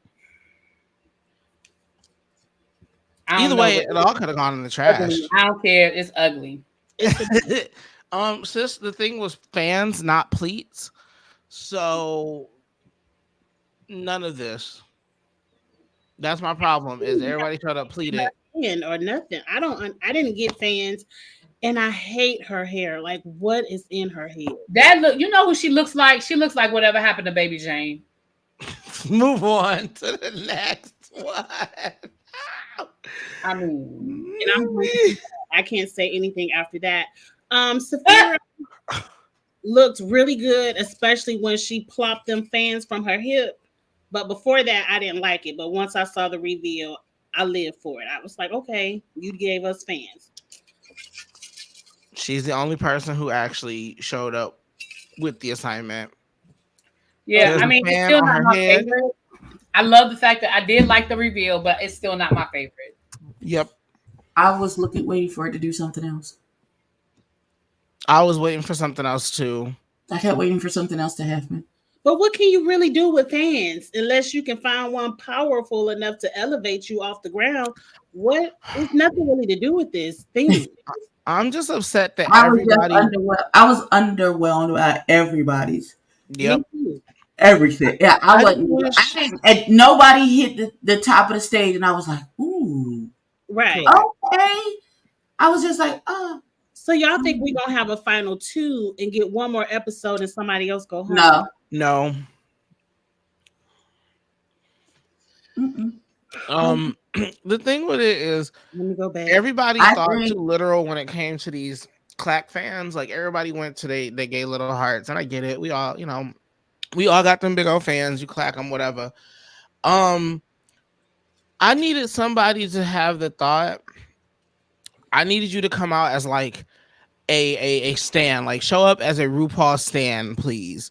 I don't Either know, way, but it all could have gone in the it's trash. ugly. I don't care. It's ugly. Sis, the thing was fans, not pleats. So none of this. That's my problem. Is everybody showed up pleated? Or nothing. I didn't get fans, and I hate her hair. Like, what is in her head? That look, you know who she looks like? She looks like whatever happened to Baby Jane. Move on to the next one. I mean, And I can't say anything after that. Saphira looked really good, especially when she plopped them fans from her hip. But before that, I didn't like it. But once I saw the reveal, I lived for it. I was like, okay, you gave us fans. She's the only person who actually showed up with the assignment. yeah, There's I a mean, it's fan still on not her my head. favorite. I love the fact that I did like the reveal, but it's still not my favorite. Yep. I was waiting for it to do something else. I was waiting for something else too. I kept waiting for something else to happen. But what can you really do with fans unless you can find one powerful enough to elevate you off the ground? What? There's nothing really to do with this thing. I'm just upset that I was everybody. I was underwhelmed by everybody's Yep. Me too. everything. Yeah, I wasn't. wish- I didn't, and nobody hit the top of the stage, and I was like, ooh, Right. okay. I was just like, oh So y'all think we're gonna have a final 2 and get one more episode and somebody else go home? no. No. Mm-mm. The thing with it is Let me go back. everybody I thought think- too literal when it came to these clack fans. Like everybody went to they gay little hearts, and I get it. We all, we all got them big old fans. You clack them, whatever. I needed somebody to have the thought. I needed you to come out as like a stan, like show up as a RuPaul stan, please.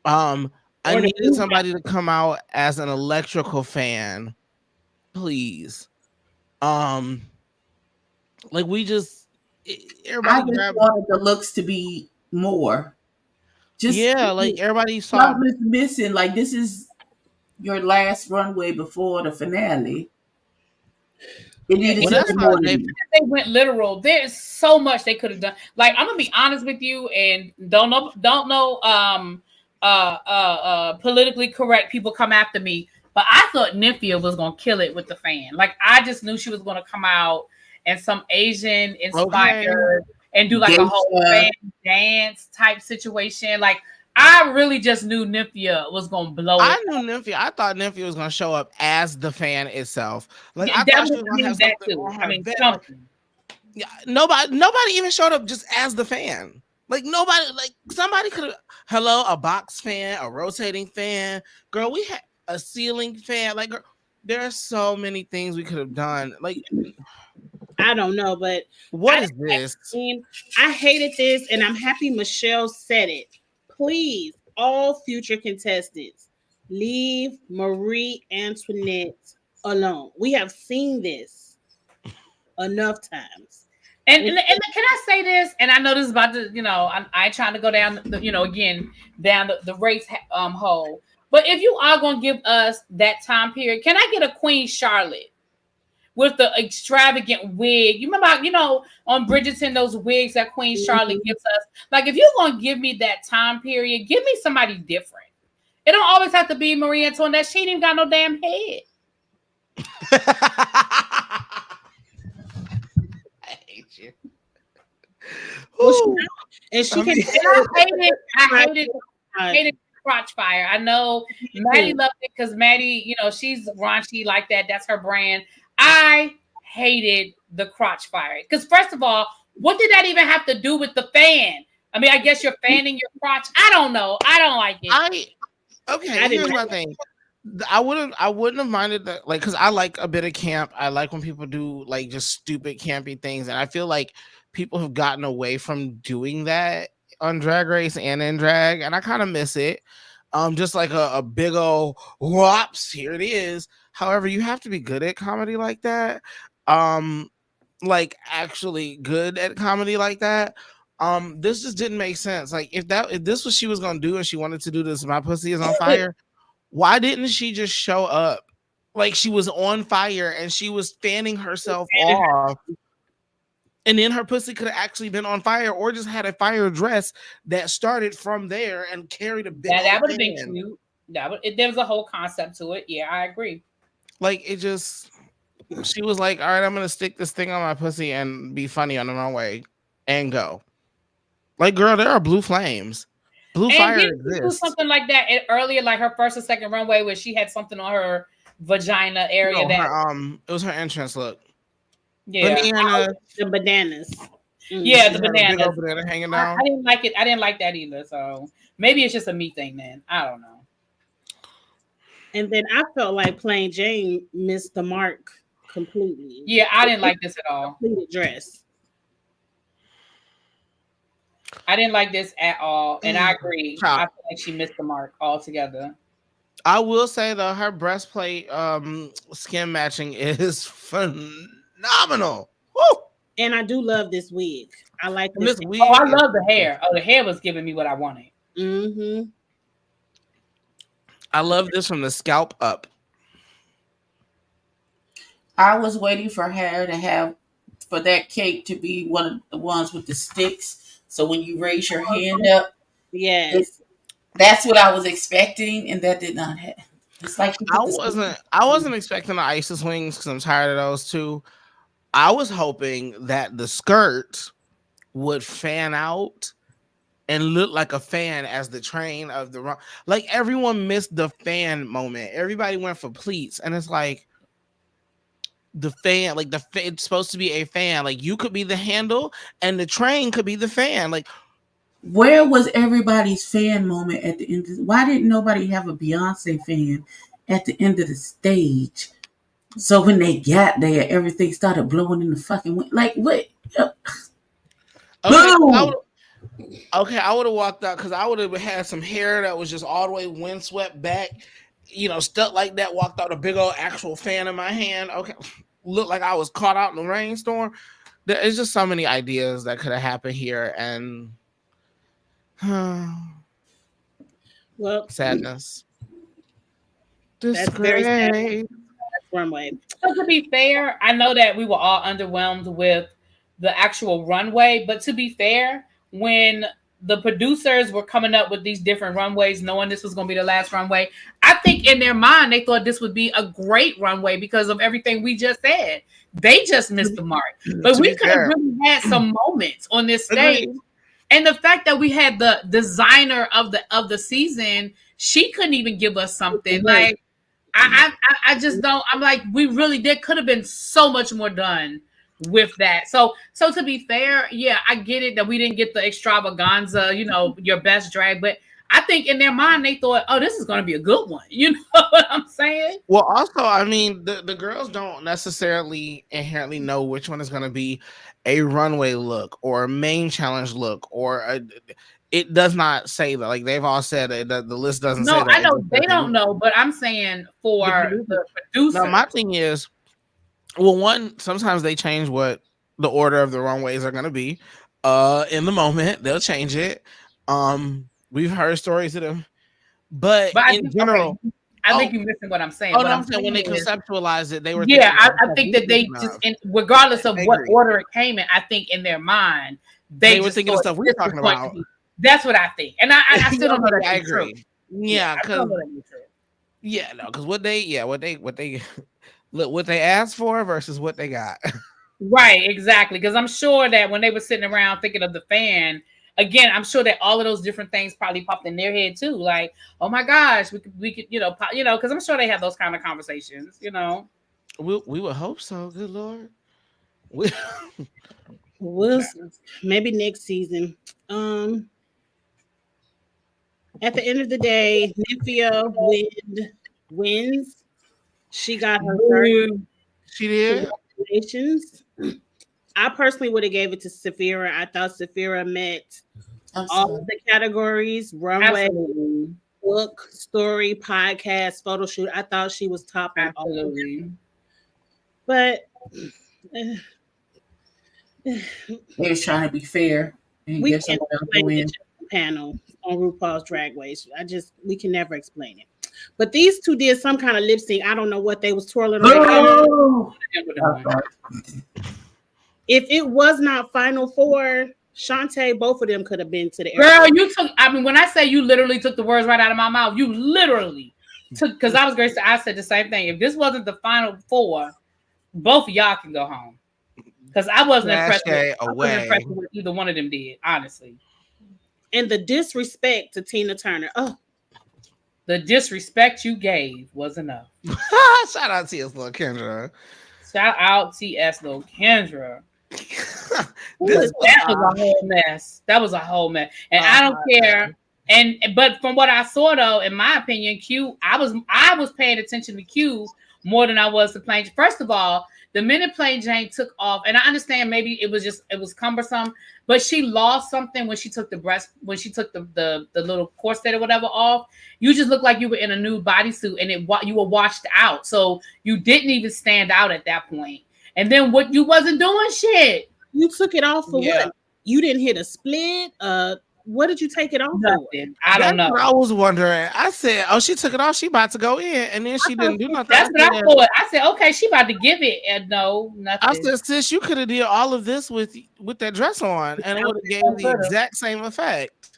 I Or the needed somebody to come out as an electrical fan, please. Like we just I everybody just grabbed, wanted the looks to be more. Just yeah, like everybody saw. something is missing. Like this is your last runway before the finale. It needed Well, to that's be why more they- than that. They went literal. There's so much they could have done. Like, I'm gonna be honest with you, and don't know politically correct people come after me, but I thought Nymphia was gonna kill it with the fan. Like, I just knew she was gonna come out and some Asian inspired and do like a whole fan dance type situation. Like, I really just knew Nymphia was gonna blow it. I knew Nymphia. I thought Nymphia was gonna show up as the fan itself. Like Yeah, I that thought she was- was gonna have that something too. on her I mean, bed. something. Yeah, nobody even showed up just as the fan. Like nobody, like somebody could have. Hello, a box fan, a rotating fan. Girl, we had a ceiling fan. Like, girl, there are so many things we could have done. Like, I don't know, but what is this? I hated this, and I'm happy Michelle said it. Please, all future contestants, leave Marie Antoinette alone. We have seen this enough times. And can I say this? And I know this is about to, I ain't trying to go down, again, down the race hole. But if you are going to give us that time period, can I get a Queen Charlotte with the extravagant wig? You remember, on Bridgerton, those wigs that Queen Charlotte gives us? Like, if you're going to give me that time period, give me somebody different. It don't always have to be Marie Antoinette. She ain't even got no damn head. I hate you. Well, Ooh. and she I can. mean- I hated crotch fire. I know Maddie loved it because Maddie, you know, she's raunchy like that. That's her brand. I hated the crotch fire because first of all, what did that even have to do with the fan? I mean, I guess you're fanning your crotch. I don't know. I don't like it. Here's my thing. I wouldn't have minded that, like, because I like a bit of camp. I like when people do like just stupid campy things, and I feel like people have gotten away from doing that on Drag Race and in drag, and I kind of miss it. Just like a big old whoops, here it is. However, you have to be good at comedy like that. Like actually good at comedy like that. This just didn't make sense. Like if this was she was gonna do and she wanted to do this, my pussy is on fire. Why didn't she just show up? Like she was on fire and she was fanning herself off. And then her pussy could have actually been on fire or just had a fire dress that started from there and carried a big that would have been cute. There was a whole concept to it. Yeah, I agree. Like it just she was like, all right, I'm gonna stick this thing on my pussy and be funny on the runway and go. Like, girl, there are blue flames. Blue fire exists. Do something like that earlier, like her first or second runway where she had something on her vagina area. It was her entrance look. Yeah, the bananas. Yeah, the bananas. Big old banana hanging down. I didn't like it. I didn't like that either. So maybe it's just a me thing, then. I don't know. And then I felt like Plain Jane missed the mark completely. Yeah, I didn't like this at all. Completed dress. I didn't like this at all, and I agree. I feel like she missed the mark altogether. I will say though, her breastplate skin matching is phenomenal. Woo! And I do love this wig. I like this wig. Oh, I love the hair. Oh, the hair was giving me what I wanted. Mm-hmm. I love this from the scalp up. I was waiting for her to have for that cake to be one of the ones with the sticks. So when you raise your hand up, yes, that's what I was expecting, and that did not happen. It's like I wasn't expecting the ISIS wings because I'm tired of those too. I was hoping that the skirt would fan out and look like a fan as the train of the run. Like everyone missed the fan moment. Everybody went for pleats, and it's like the fan, like it's supposed to be a fan. Like you could be the handle, and the train could be the fan. Like where was everybody's fan moment at the end? Why didn't nobody have a Beyonce fan at the end of the stage? So when they got there, everything started blowing in the fucking wind. Like what? Okay, I would have walked out because I would have had some hair that was just all the way windswept back, stuck like that. Walked out a big old actual fan in my hand. Okay, looked like I was caught out in the rainstorm. There's just so many ideas that could have happened here, and well, sadness. That's very sad. Runway. So to be fair, I know that we were all underwhelmed with the actual runway, but to be fair, when the producers were coming up with these different runways, knowing this was going to be the last runway, I think in their mind they thought this would be a great runway because of everything we just said. They just missed the mark, but we could have really had some moments on this stage. And the fact that we had the designer of the season, she couldn't even give us something. Like I just don't. I'm like, we really did. Could have been so much more done with that. So to be fair, yeah, I get it that we didn't get the extravaganza, your best drag, but I think in their mind they thought, oh, this is going to be a good one. You know what I'm saying? Well, also, I mean, the girls don't necessarily inherently know which one is going to be a runway look or a main challenge look or it does not say that. Like they've all said that the list doesn't say that. No, I know they don't know, but I'm saying for the producer. No, my thing is, well, one, sometimes they change what the order of the runways are going to be. In the moment, they'll change it. We've heard stories of them, but in general, I think you're missing what I'm saying. Oh, no, I'm saying when they conceptualized it, they were. Yeah, I think that they just, regardless of what order it came in, I think in their mind they were thinking of stuff we're talking about. That's what I think, and I still don't know that. I agree. Yeah, I because don't know that be true. because look what they asked for versus what they got. Right, exactly. Because I'm sure that when they were sitting around thinking of the fan, again, I'm sure that all of those different things probably popped in their head too. Like, oh my gosh, we could, because I'm sure they have those kind of conversations. We would hope so. Good lord. We, We'll maybe next season. At the end of the day, Nymphia wins. She got her third. Boo. she did. Congratulations. I personally would have gave it to Saphira. I thought Saphira met I'm all sorry. of the categories: runway, Absolutely. book, story, podcast, photo shoot. I thought she was top on all of them. Absolutely. But They was trying to be fair and we give can't someone else a explain the win. panel on RuPaul's Drag Race. We can never explain it. But these two did some kind of lip sync. I don't know what they was twirling on their camera. Oh, Whatever. I'm sorry. If it was not Final Four, Shantae, both of them could have been to the Girl, airport. when I say you literally took the words right out of my mouth, you literally took, because I was going to say, I said the same thing. If this wasn't the final four, both of y'all can go home. Because I wasn't impressed with either one of them did, honestly. And the disrespect to Tina Turner. Oh, The disrespect you gave was enough. Shout out to you, little Kendra. Shout out TS Lil Kendra. This That was a whole mess. That was a whole mess. And I don't care. But from what I saw though, in my opinion, Q, I was paying attention to Q more than I was to Plain. First of all, the minute Plain Jane took off, and I understand maybe it was cumbersome, but she lost something when she took the little corset or whatever off. You just looked like you were in a new bodysuit, and you were washed out, so you didn't even stand out at that point. And then what, you wasn't doing shit. you took it off for what? You didn't hit a split? What did you take it off for? I don't know. I was wondering. I said, "Oh, she took it off. She about to go in," and then she didn't do nothing. That's what I thought. I said, "Okay, she about to give it," and no, nothing. I said, "Sis, you could have did all of this with that dress on, and it would have gave the exact same effect."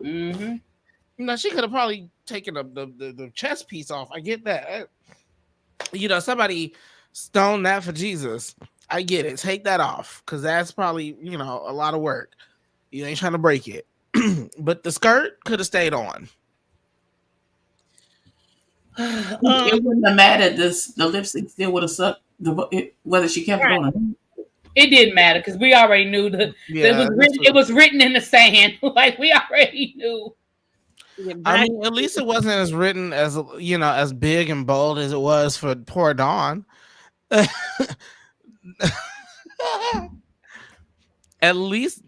Mm-hmm. She could have probably taken the chest piece off. I get that. Somebody stoned that for Jesus. I get it. Take that off because that's probably a lot of work. You ain't trying to break it. But the skirt could have stayed on. It wouldn't have mattered. The lipstick still would have sucked. Whether she kept it on. It didn't matter because we already knew it was written in the sand. Like we already knew. I mean, at least it wasn't as written as as big and bold as it was for poor Dawn. At least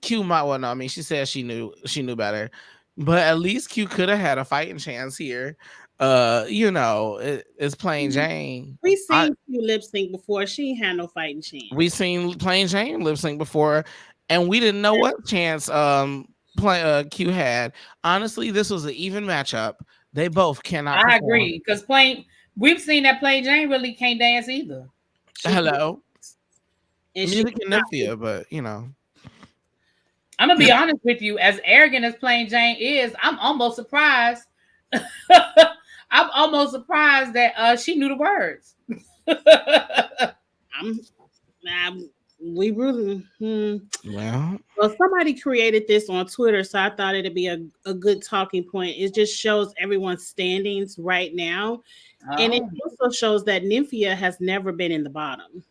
Q might well know. I mean, she said she knew better, but at least Q could have had a fighting chance here. It's Plain Jane. We seen Q lip sync before. She ain't had no fighting chance. We seen Plain Jane lip sync before, and we didn't know what chance Q had. Honestly, this was an even matchup. They both cannot. I agree because we've seen that Plain Jane really can't dance either. Hello. And music and Nymphia, but I'm gonna be honest with you. As arrogant as Plain Jane is, I'm almost surprised. I'm almost surprised that she knew the words. We really. Well, somebody created this on Twitter, so I thought it'd be a good talking point. It just shows everyone's standings right now, and it also shows that Nymphia has never been in the bottom.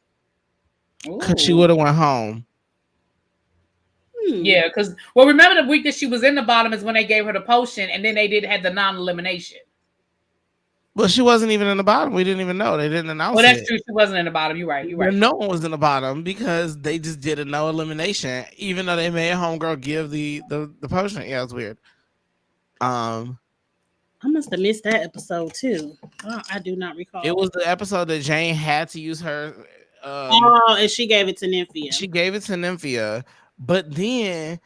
Because she would have went home. Yeah, because remember the week that she was in the bottom is when they gave her the potion, and then they had the non-elimination. Well, she wasn't even in the bottom. We didn't even know. They didn't announce it. Well, that's true. She wasn't in the bottom. You're right. No one was in the bottom because they just did a no elimination, even though they made homegirl give the potion. Yeah, it's weird. I must have missed that episode too. I do not recall. It was the episode that Jane had to use her. And she gave it to Nymphia. She gave it to Nymphia, but then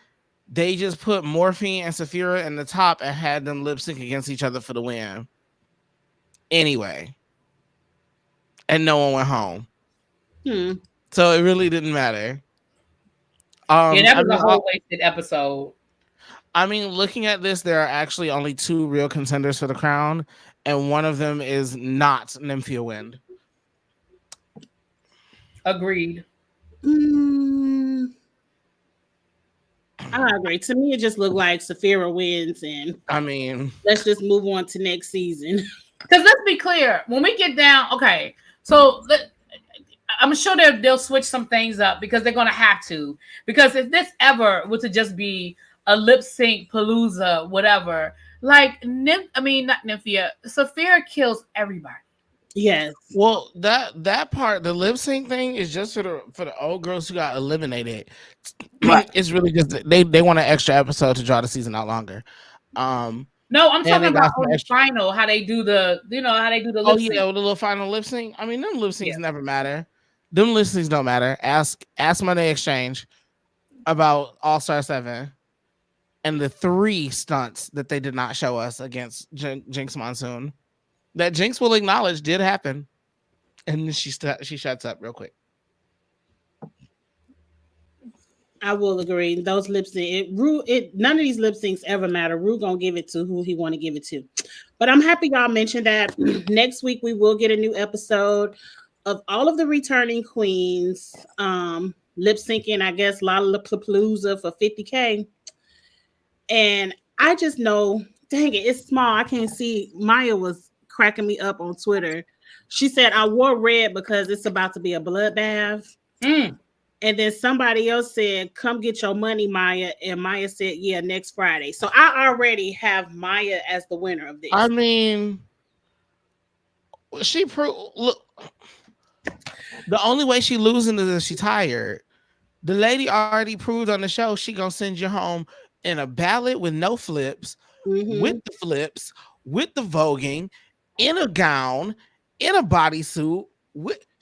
they just put Morphine and Saphira in the top and had them lip sync against each other for the win. Anyway, and no one went home. So it really didn't matter. That was a whole wasted episode. I mean, looking at this, there are actually only two real contenders for the crown, and one of them is not Nymphia Wind. Agreed. Mm, I agree. To me, it just looked like Saphira wins, and I mean, let's just move on to next season. Because let's be clear, when we get down, okay, so I'm sure they'll switch some things up because they're gonna have to. Because if this ever were to just be a lip sync palooza, whatever, like not Nymphia, Saphira kills everybody. Yes. well, that part, the lip sync thing, is just for the old girls who got eliminated. Right. It's really just they want an extra episode to draw the season out longer. No, I'm And talking they got about some on the extra. final, how they do the, how they do the Oh lip yeah, sync. with the little final lip sync. I mean, them lip syncs Yeah. never matter. Them lip syncs don't matter. Ask Money Exchange about All Star 7 and the 3 stunts that they did not show us against Jinx Monsoon. That Jinx will acknowledge did happen, and she shuts up real quick. I will agree. Those lip sync, none of these lip syncs ever matter. Rue gonna give it to who he want to give it to. But I'm happy y'all mentioned that. Next week we will get a new episode of all of the returning queens lip syncing. I guess Lollapalooza for 50K. And I just know, dang it, it's small. I can't see. Maya was cracking me up on Twitter. She said I wore red because it's about to be a bloodbath. Mm. And then somebody else said, "Come get your money, Maya." And Maya said, "Yeah, next Friday." So I already have Maya as the winner of this. I mean, she look. The only way she losing is if she tired. The lady already proved on the show she gonna send you home in a ballot with no flips, with the flips, with the voguing, in a gown, in a bodysuit.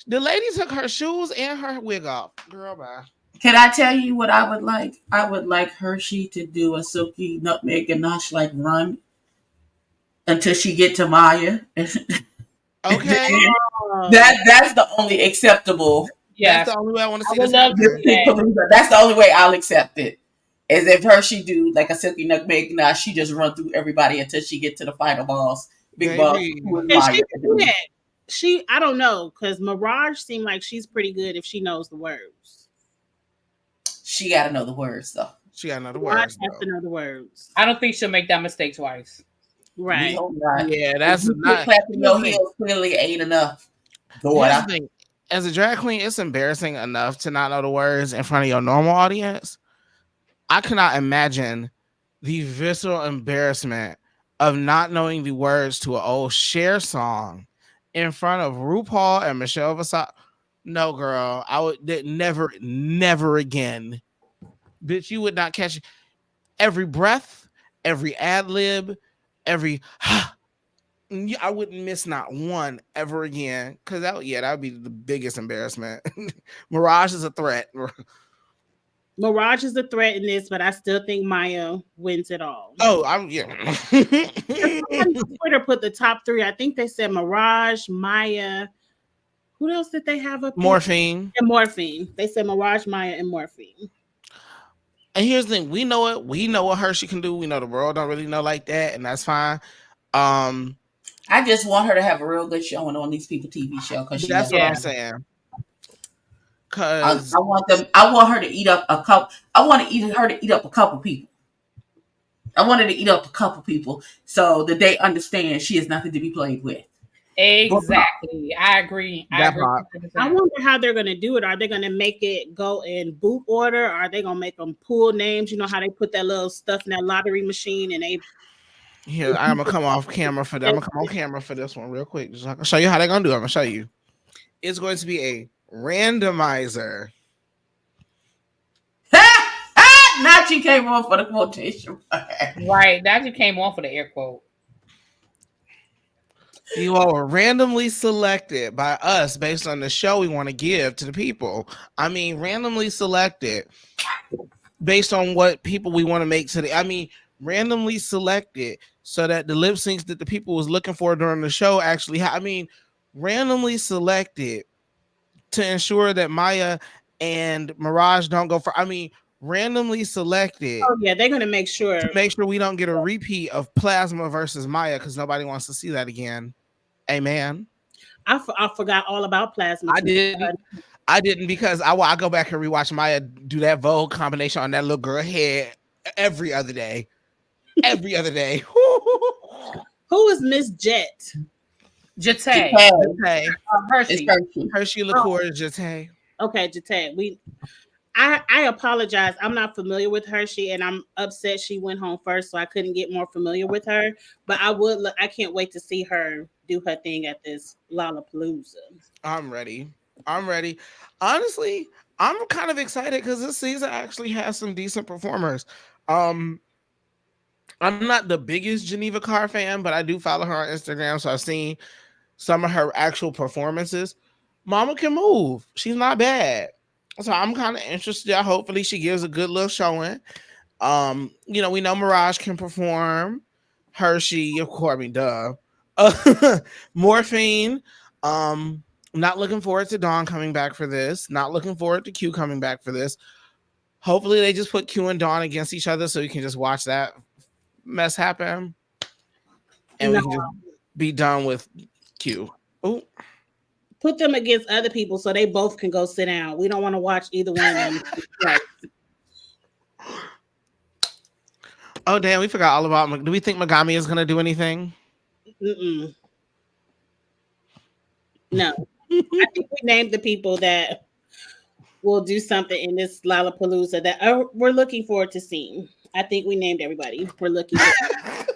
The lady took her shoes and her wig off. Girl, bye. Can I tell you what I would like? I would like Hershey to do a silky nutmeg ganache like run until she get to Maya. Okay. That's the only acceptable. Yeah. That's the only way I want to see would this love happen. to That's the only way I'll accept it. Is if Hershey do like a silky nutmeg ganache, she just run through everybody until she get to the final boss, big boss. Who is And Maya? she can do that. I don't know, because Mirage seemed like she's pretty good if she knows the words. She got to know the words though. She got another Mirage words. has to know the words. I don't think she'll make that mistake twice. Right. We hope not. Yeah, that's not. Clapping your heels clearly ain't enough. Here's the thing. As a drag queen, it's embarrassing enough to not know the words in front of your normal audience. I cannot imagine the visceral embarrassment of not knowing the words to an old Cher song in front of RuPaul and Michelle Visage. No, girl, I would never again. Bitch, you would not catch every breath, every ad lib, every. I wouldn't miss not one ever again, because that would be the biggest embarrassment. Mirage is a threat. Mirage is a threat in this, but I still think Maya wins it all. Oh, Twitter put the top 3. I think they said Mirage, Maya. Who else did they have up there? Morphine. And Morphine. They said Mirage, Maya, and Morphine. And here's the thing: we know it. We know what Hershey can do. We know the world don't really know like that, and that's fine. I just want her to have a real good showing on these people TV show because that's what I'm saying. Because I want her to eat up a couple. I want her to eat up a couple people. I want her to eat up a couple people so that they understand she is nothing to be played with. Exactly. I agree. I wonder how they're going to do it. Are they going to make it go in boot order? Or are they going to make them pull names? You know how they put that little stuff in that lottery machine and they. Here, I'm gonna come off camera for that. I'm gonna come on camera for this one real quick. Just I'll show you how they're gonna do it. I'm gonna show you. It's going to be a randomizer. Now she came on for the quotation. Right. Now you came on for the air quote. You all were randomly selected by us based on the show we want to give to the people. I mean, randomly selected based on what people we want to make today. I mean, randomly selected so that the lip syncs that the people was looking for during the show actually randomly selected to ensure that Maya and Mirage don't go for randomly selected Oh yeah, they're gonna make sure. to make sure we don't get a repeat of Plasma versus Maya because nobody wants to see that again. Amen. I forgot all about Plasma. I didn't. I didn't because I go back and rewatch Maya do that Vogue combination on that little girl head every other day. Every other day. Who is Miss Jet? Jate. Hey, Hershey. It's Hershey. Hershey liqueur just hey. Okay, Jate. I apologize. I'm not familiar with Hershey, and I'm upset she went home first, so I couldn't get more familiar with her. But I can't wait to see her do her thing at this Lollapalooza. I'm ready. I'm ready. Honestly, I'm kind of excited because this season actually has some decent performers. Um, I'm not the biggest Geneva Carr fan, but I do follow her on Instagram, so I've seen some of her actual performances. Mama can move. She's not bad. So I'm kind of interested. Hopefully she gives a good little showing. We know Mirage can perform. Hershey, of course, I mean, duh. Morphine. Not looking forward to Dawn coming back for this. Not looking forward to Q coming back for this. Hopefully they just put Q and Dawn against each other so you can just watch that mess happen. And we can just be done with Q. Oh. Put them against other people so they both can go sit down. We don't want to watch either one of them. Right. Oh damn, we forgot all about. Do we think Megami is gonna do anything? Mm-mm. No. I think we named the people that will do something in this Lollapalooza that we're looking forward to seeing. I think we named everybody. We're looking forward.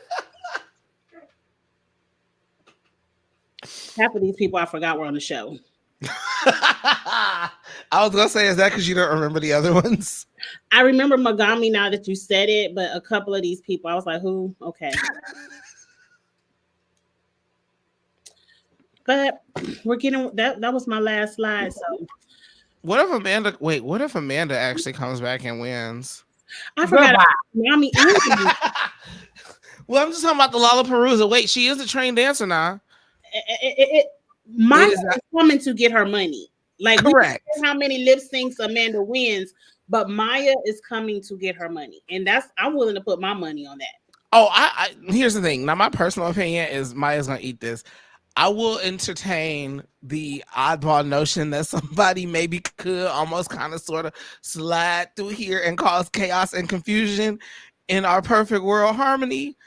Half of these people I forgot were on the show. I was gonna say, is that because you don't remember the other ones? I remember Megami now that you said it, but a couple of these people, I was like, who? Okay. But we're getting that was my last slide. So what if Amanda actually comes back and wins? I forgot Megami. Well, I'm just talking about the Lollapalooza. Wait, she is a trained dancer now. Maya is coming to get her money. Like, correct. How many lip syncs Amanda wins, but Maya is coming to get her money, and I'm willing to put my money on that. Oh, I here's the thing. Now, my personal opinion is Maya's gonna eat this. I will entertain the oddball notion that somebody maybe could almost kind of sort of slide through here and cause chaos and confusion in our perfect world harmony.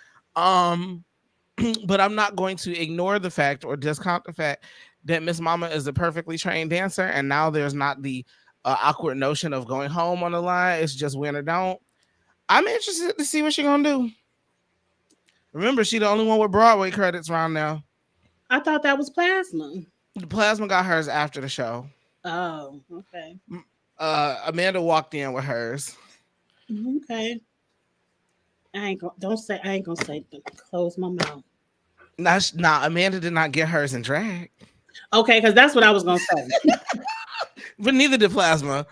But I'm not going to ignore the fact or discount the fact that Miss Mama is a perfectly trained dancer, and now there's not the awkward notion of going home on the line. It's just win or don't. I'm interested to see what she's gonna do. Remember, she's the only one with Broadway credits around now. I thought that was Plasma. The Plasma got hers after the show. Oh, okay. Amanda walked in with hers. Okay. I ain't gonna say. Close my mouth. Nah, Amanda did not get hers in drag. Okay, because that's what I was gonna say. But neither did Plasma.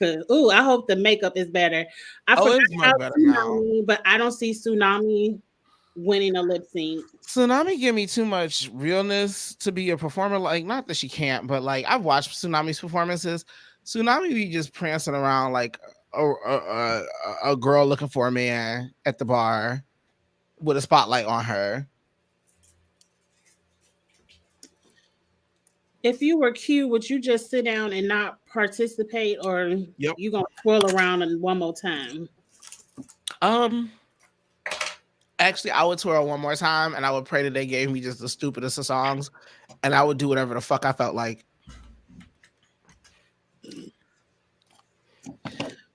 I hope the makeup is better. It's much better now. But I don't see Tsunami winning a lip sync. Tsunami give me too much realness to be a performer. Like, not that she can't, but like I've watched Tsunami's performances. Tsunami be just prancing around like a girl looking for a man at the bar with a spotlight on her. If you were Q, would you just sit down and not participate, or you gonna twirl around and one more time? Actually, I would twirl one more time, and I would pray that they gave me just the stupidest of songs, and I would do whatever the fuck I felt like.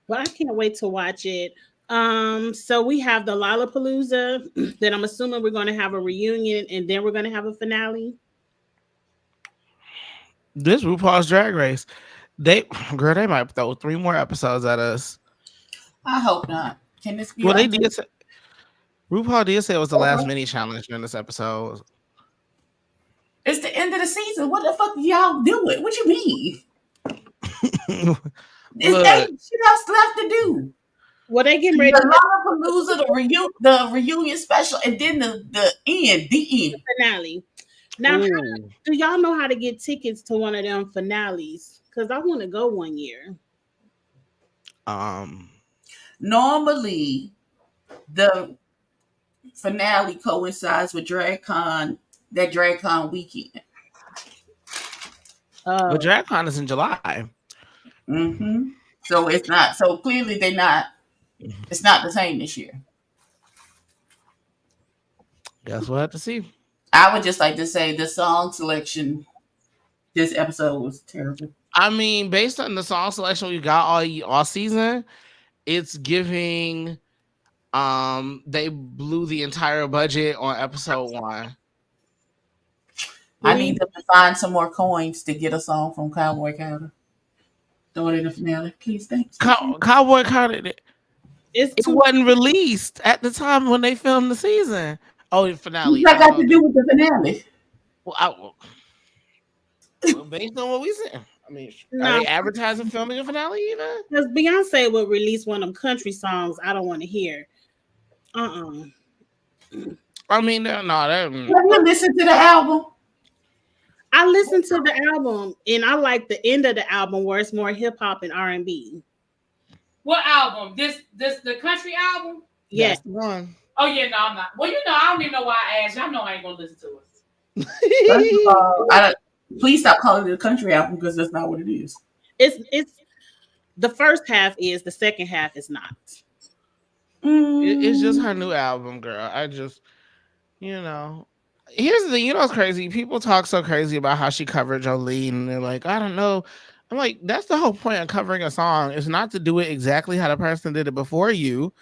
Well, I can't wait to watch it. So we have the Lollapalooza. Then I'm assuming we're going to have a reunion, and then we're going to have a finale. This RuPaul's Drag Race, they might throw 3 more episodes at us. I hope not. Can this be? Well, they did. RuPaul did say it was the last mini challenge in this episode. It's the end of the season. What the fuck y'all doing? What you mean? Is that shit else left to do? Well, they getting ready. The Lollapalooza, the reunion special, and then the end. Finale. Now, do y'all know how to get tickets to one of them finales? Because I want to go one year. Um, Normally, the finale coincides with DragCon, that DragCon weekend. but Oh, DragCon is in July. Mm-hmm. So it's not. So clearly, they're not. It's not the same this year. Guess we'll have to see. I would just like to say the song selection this episode was terrible. I mean, based on the song selection we got all season, it's giving. They blew the entire budget on episode 1. I please. need them to find some more coins to get a song from Cowboy Carter. Throw it in the finale, please. Thanks. Cowboy Carter. It's It too. wasn't released at the time when they filmed the season. Oh, the What's finale. that got to do with the finale? Well, based on what we said, I mean, are No, they advertising filming a finale even? because Beyonce would release one of them country songs I don't want to hear. I mean, no, Have you listened to the album? I listened to the album and I like the end of the album where it's more hip hop and R&B. What album? This the country album? Yeah, that's the one. Oh yeah, no, I'm not. Well, I don't even know why I asked. Y'all know I ain't gonna listen to it. First of all, please stop calling it a country album because that's not what it is. it's the first half is, the second half is not. It's just her new album, girl. I just, you know. Here's the thing, you know what's crazy? People talk so crazy about how she covered Jolene, and they're like, I don't know. I'm like, that's the whole point of covering a song, is not to do it exactly how the person did it before you,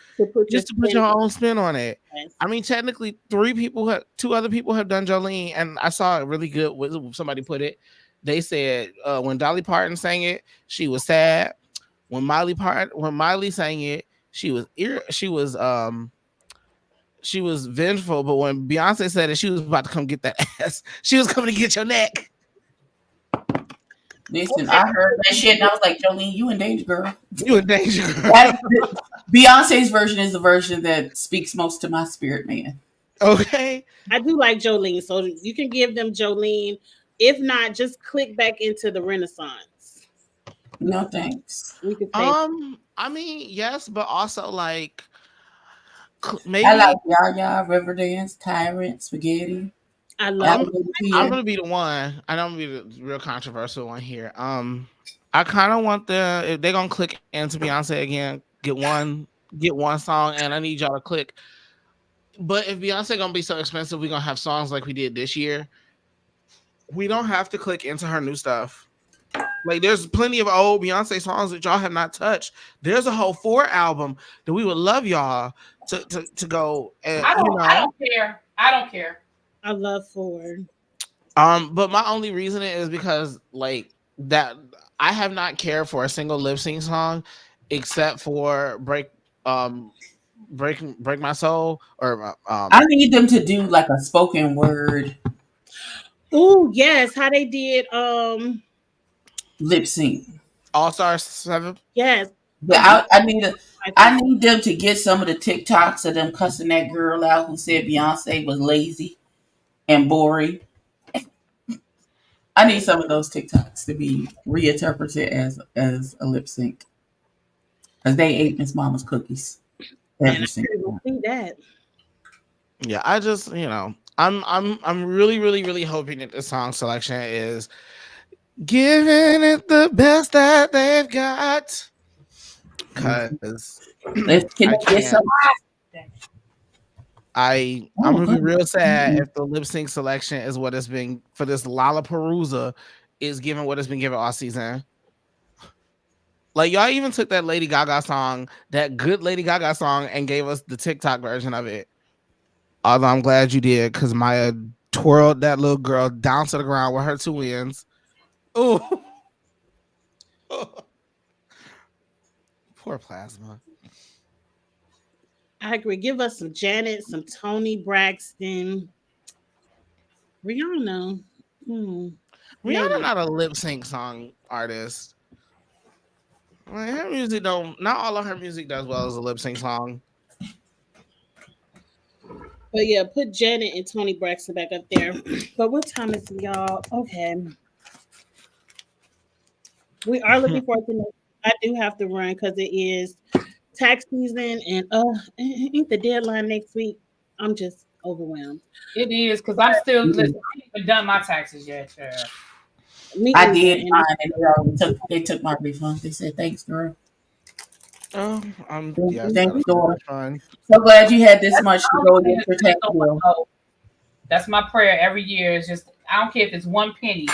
just to put your own spin on it. I mean, technically, two other people have done Jolene, and I saw it really good. Somebody put it. They said when Dolly Parton sang it, she was sad. When Miley sang it, she was vengeful, but when Beyonce said it, she was about to come get that ass. She was coming to get your neck. Listen, I heard that shit and I was like, Jolene, you in danger, girl. You in danger. Beyonce's version is the version that speaks most to my spirit, man. Okay. I do like Jolene, so you can give them Jolene. If not, just click back into the Renaissance. No thanks. We could say I mean, yes, but also like maybe I like Yaya, Riverdance, Tyrant, Spaghetti. I love I'm gonna be the one. I don't be the real controversial one here. I kind of want if they're gonna click into Beyonce again, get one song, and I need y'all to click. But if Beyonce gonna be so expensive, we're gonna have songs like we did this year. We don't have to click into her new stuff. Like, there's plenty of old Beyonce songs that y'all have not touched. There's a whole 4 album that we would love y'all to go. And, I don't care. I don't care. I love Ford. But my only reason is because like that I have not cared for a single lip sync song except for break my soul or I need them to do like a spoken word Oh yes, how they did lip sync. All Star 7. yes. But I need them to get some of the TikToks of them cussing that girl out who said Beyonce was lazy and boring. I need some of those TikToks to be reinterpreted as a lip sync. Because they ate Miss Mama's cookies. Every single time. See that. Yeah, I just, I'm really, really, really hoping that the song selection is giving it the best that they've got. Because I'm gonna be real sad if the lip sync selection is what it's been for this Lollapalooza is given what it's been given all season. Like, y'all even took that Lady Gaga song, that good Lady Gaga song, and gave us the TikTok version of it. Although I'm glad you did, because Maya twirled that little girl down to the ground with her 2 wins. Oh, poor Plasma. I agree. Give us some Janet, some Toni Braxton, Rihanna. Rihanna not a lip sync song artist. Like, her music not all of her music does well as a lip sync song. But yeah, put Janet and Toni Braxton back up there. But what time is it, y'all? Okay. We are looking forward to I do have to run because it is tax season and ain't the deadline next week. I'm just overwhelmed. It is because I'm still listen, I haven't even done my taxes yet, child. Me I either, did and mine, and they took my refund. They said, "Thanks, girl. Oh, yes, Thanks, that's daughter. fun. So glad you had this That's much the to only go thing against your that's tax so much bill." hope. That's my prayer every year. Is just I don't care if it's 1 penny,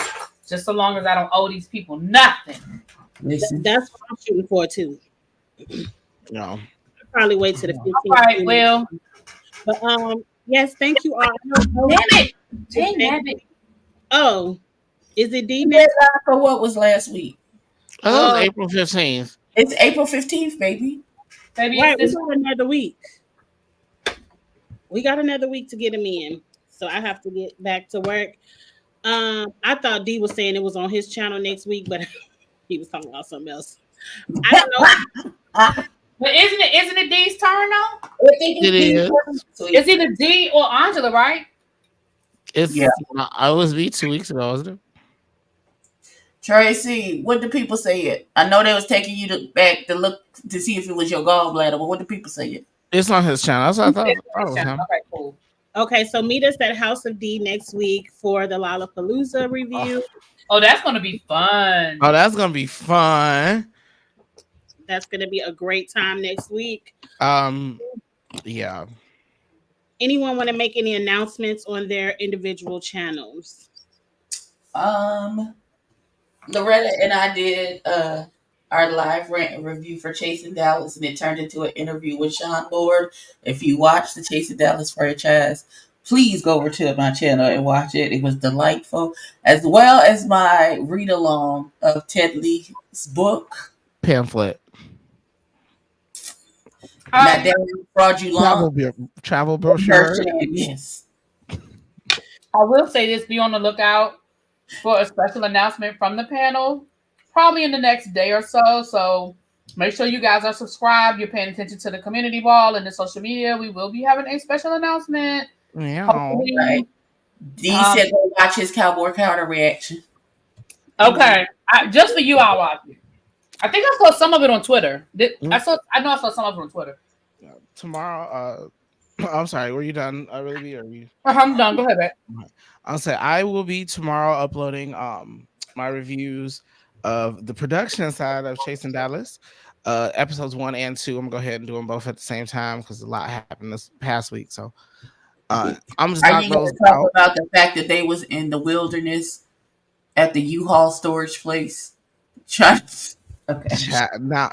just so long as I don't owe these people nothing. Listen, that's what I'm shooting for too. No. I'll probably wait to the All 15th. right, well, But yes, thank you all. damn it, dang it. Oh, is it D the next? deadline for what was last week? Oh, that was Oh, April 15th. It's April 15th, baby. Maybe it's right. We this. got another week. We got another week to get him in. So I have to get back to work. I thought D was saying it was on his channel next week, but he was talking about something else. I don't know. I But isn't it D's turn though? think It it's is. It's either D or Angela, right? It's Yeah. I was me 2 weeks ago, wasn't it? Tracy, what do people say it? I know they was taking you back to look to see if it was your gallbladder, but what do people say it? It's on his channel. That's what I thought. It's I thought it was him. okay, cool. Okay, so meet us at House of D next week for the Lollapalooza review. Oh, that's gonna be fun. Oh, that's gonna be fun. That's going to be a great time next week. Yeah. Anyone want to make any announcements on their individual channels? Loretta and I did our live rant review for Chasing Dallas, and it turned into an interview with Sean Lord. If you watch the Chasing Dallas franchise, please go over to my channel and watch it. It was delightful, as well as my read along of Ted Lee's book. Pamphlet. Not that fraudulent. Travel brochure. Yes. I will say this: be on the lookout for a special announcement from the panel, probably in the next day or so. So make sure you guys are subscribed. You're paying attention to the community wall and the social media. We will be having a special announcement. Yeah. Hopefully. Right. D said go watch his Cowboy Carter reaction. Okay, just for you, I'll watch it. I think I saw some of it on Twitter. I know I saw some of it on Twitter. Tomorrow, I'm sorry, were you done? Really? Or you? I'm done. Go ahead, babe. I'll say I will be tomorrow uploading my reviews of the production side of Chasing Dallas, episodes 1 and 2. I'm gonna go ahead and do them both at the same time because a lot happened this past week. So I'm just Are knock you those going to talk out. about the fact that they was in the wilderness at the U-Haul storage place? Okay. Now,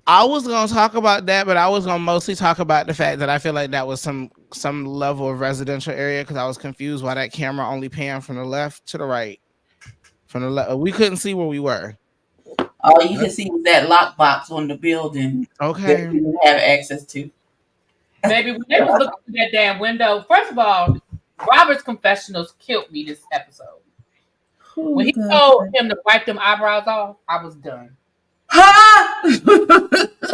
I was gonna talk about that, but I was gonna mostly talk about the fact that I feel like that was some level of residential area because I was confused why that camera only panned from the left to the right. From the left, we couldn't see where we were. All you can see was that lockbox on the building that Okay. you didn't have access to. Baby, when they was looking through that damn window, first of all, Robert's confessionals killed me this episode. When he told him to wipe them eyebrows off, I was done. Ha!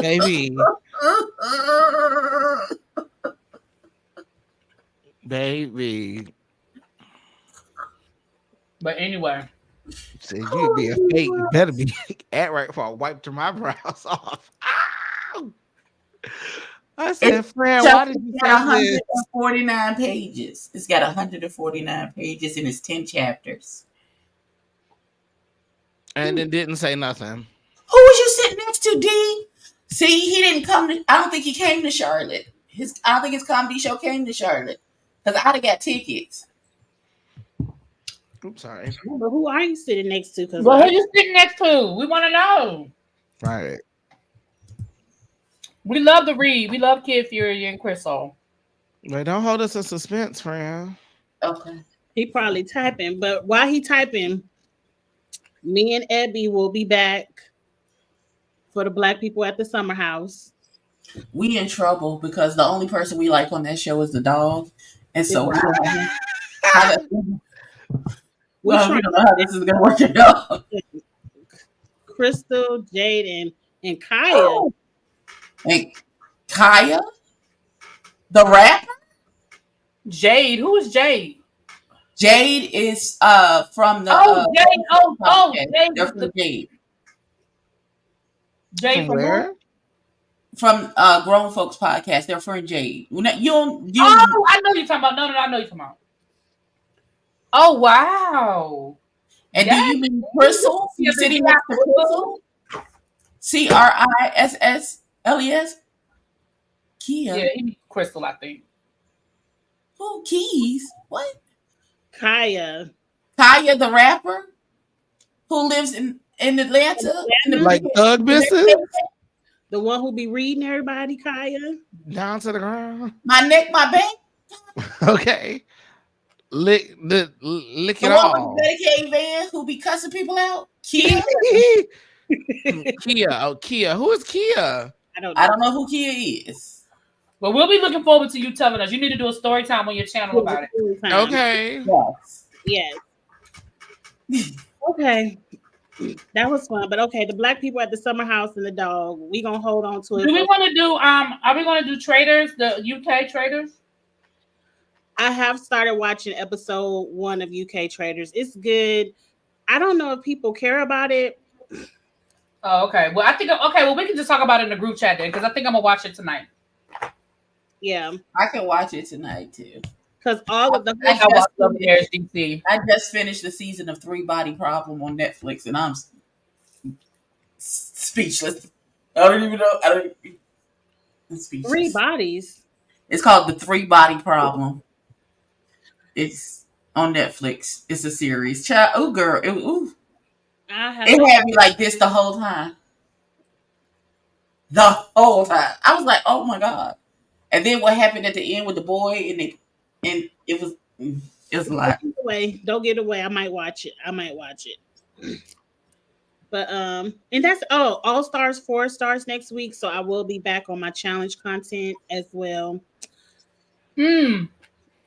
Baby. Baby. But anyway. So you be a fake, you better be act right before I wiped my brows off. Ow! I said, Fran, why did you say this? 149 pages. It's got 149 pages and it's 10 chapters. And then didn't say nothing. Who was you sitting next to, D? See, he didn't come to, I don't think he came to Charlotte. I don't think his comedy show came to Charlotte. Because I'd have got tickets. Oops, sorry. But who are you sitting next to? Well, who you sitting next to? We want to know. Right. We love to read. We love Kid Fury and Crystal. Wait, don't hold us in suspense, Fran. Okay. He probably typing, but while he typing, me and Abby will be back for the Black people at the summer house. We in trouble because the only person we like on that show is the dog. And so we don't know how we don't know how this is gonna work out. Crystal, Jade, and Kaya. And Kaya? The rapper? Jade. Who is Jade? Jade is from the Jade. Jade. They're from Jade. Jay From from where? who? From Grown Folks Podcast. Their friend Jade. You don't you Oh, I know you're talking about. No, I know you're talking about. Oh wow. and do Yes. you mean Crystal? Yeah, You the sitting G.I. next to Crystal? CRISSLES? Yeah, Kia. Crystal, I think. Who Keys? What? Kaya. Kaya the rapper who lives in Atlanta in the Atlanta? Like Thug Mrs. The one who be reading everybody, Kaya. Down to the ground. my neck, my bank. Okay. Lick The it one with the all. Medicaid van who be cussing people out. Kia. Kia. Oh, Kia. Who is Kia? I don't I know. don't know who Kia is. But we'll be looking forward to you telling us. You need to do a story time on your channel about it. Okay. Yes. Yes. Okay. That was fun. But okay, the black people at the summer house and the dog. We gonna hold on to it. Do we want to do are we gonna do Traders, the UK Traders? I have started watching episode 1 of UK Traders. It's good. I don't know if people care about it. Oh, okay. Well, I think well we can just talk about it in the group chat then, because I think I'm gonna watch it tonight. Yeah. I can watch it tonight too. Because all of the I whole watched Love Bears DC. I just finished the season of Three Body Problem on Netflix, and I'm speechless. I don't even know. I'm speechless. 3 bodies. It's called the Three Body Problem. It's on Netflix. It's a series. Child, oh girl, it had me like this the whole time. The whole time, I was like, "Oh my god!" And then what happened at the end with the boy, and it was a lot. Don't get away. I might watch it. But and that's All Stars 4 starts next week, so I will be back on my challenge content as well. And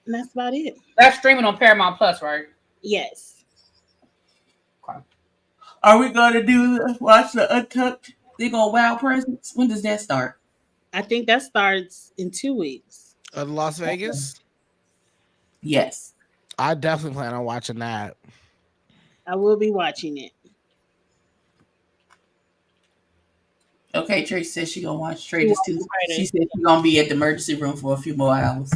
that's about it. That's streaming on Paramount Plus, right? Yes. Okay. Are we gonna watch the Untucked thing on Wild Presents? When does that start? I think that starts in 2 weeks. Las Vegas. Yes. I definitely plan on watching that. I will be watching it. Okay, Tracy says she gonna watch Traders too. She said she's gonna be at the emergency room for a few more hours.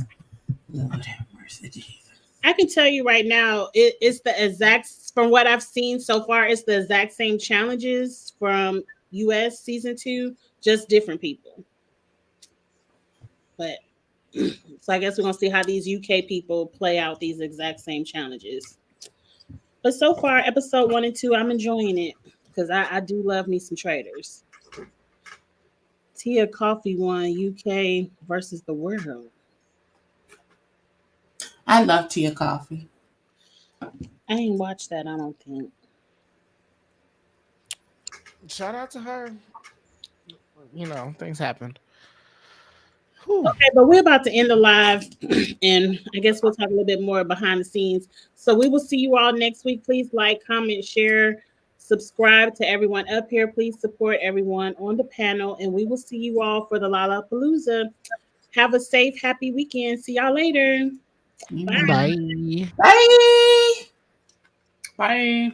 Lord have mercy, Jesus. I can tell you right now, it's the exact, from what I've seen so far, it's the exact same challenges from US season 2, just different people. But so I guess we're gonna see how these UK people play out these exact same challenges. But so far, episode 1 and 2, I'm enjoying it because I do love me some traders. Tia Coffee won UK versus the world. I love Tia Coffee. I ain't watched that, I don't think. Shout out to her. You know, things happen. Okay, but we're about to end the live, and I guess we'll talk a little bit more behind the scenes. So we will see you all next week. Please like, comment, share, subscribe to everyone up here. Please support everyone on the panel, and we will see you all for the Lollapalooza. Have a safe, happy weekend. See y'all later. Bye. Bye. Bye.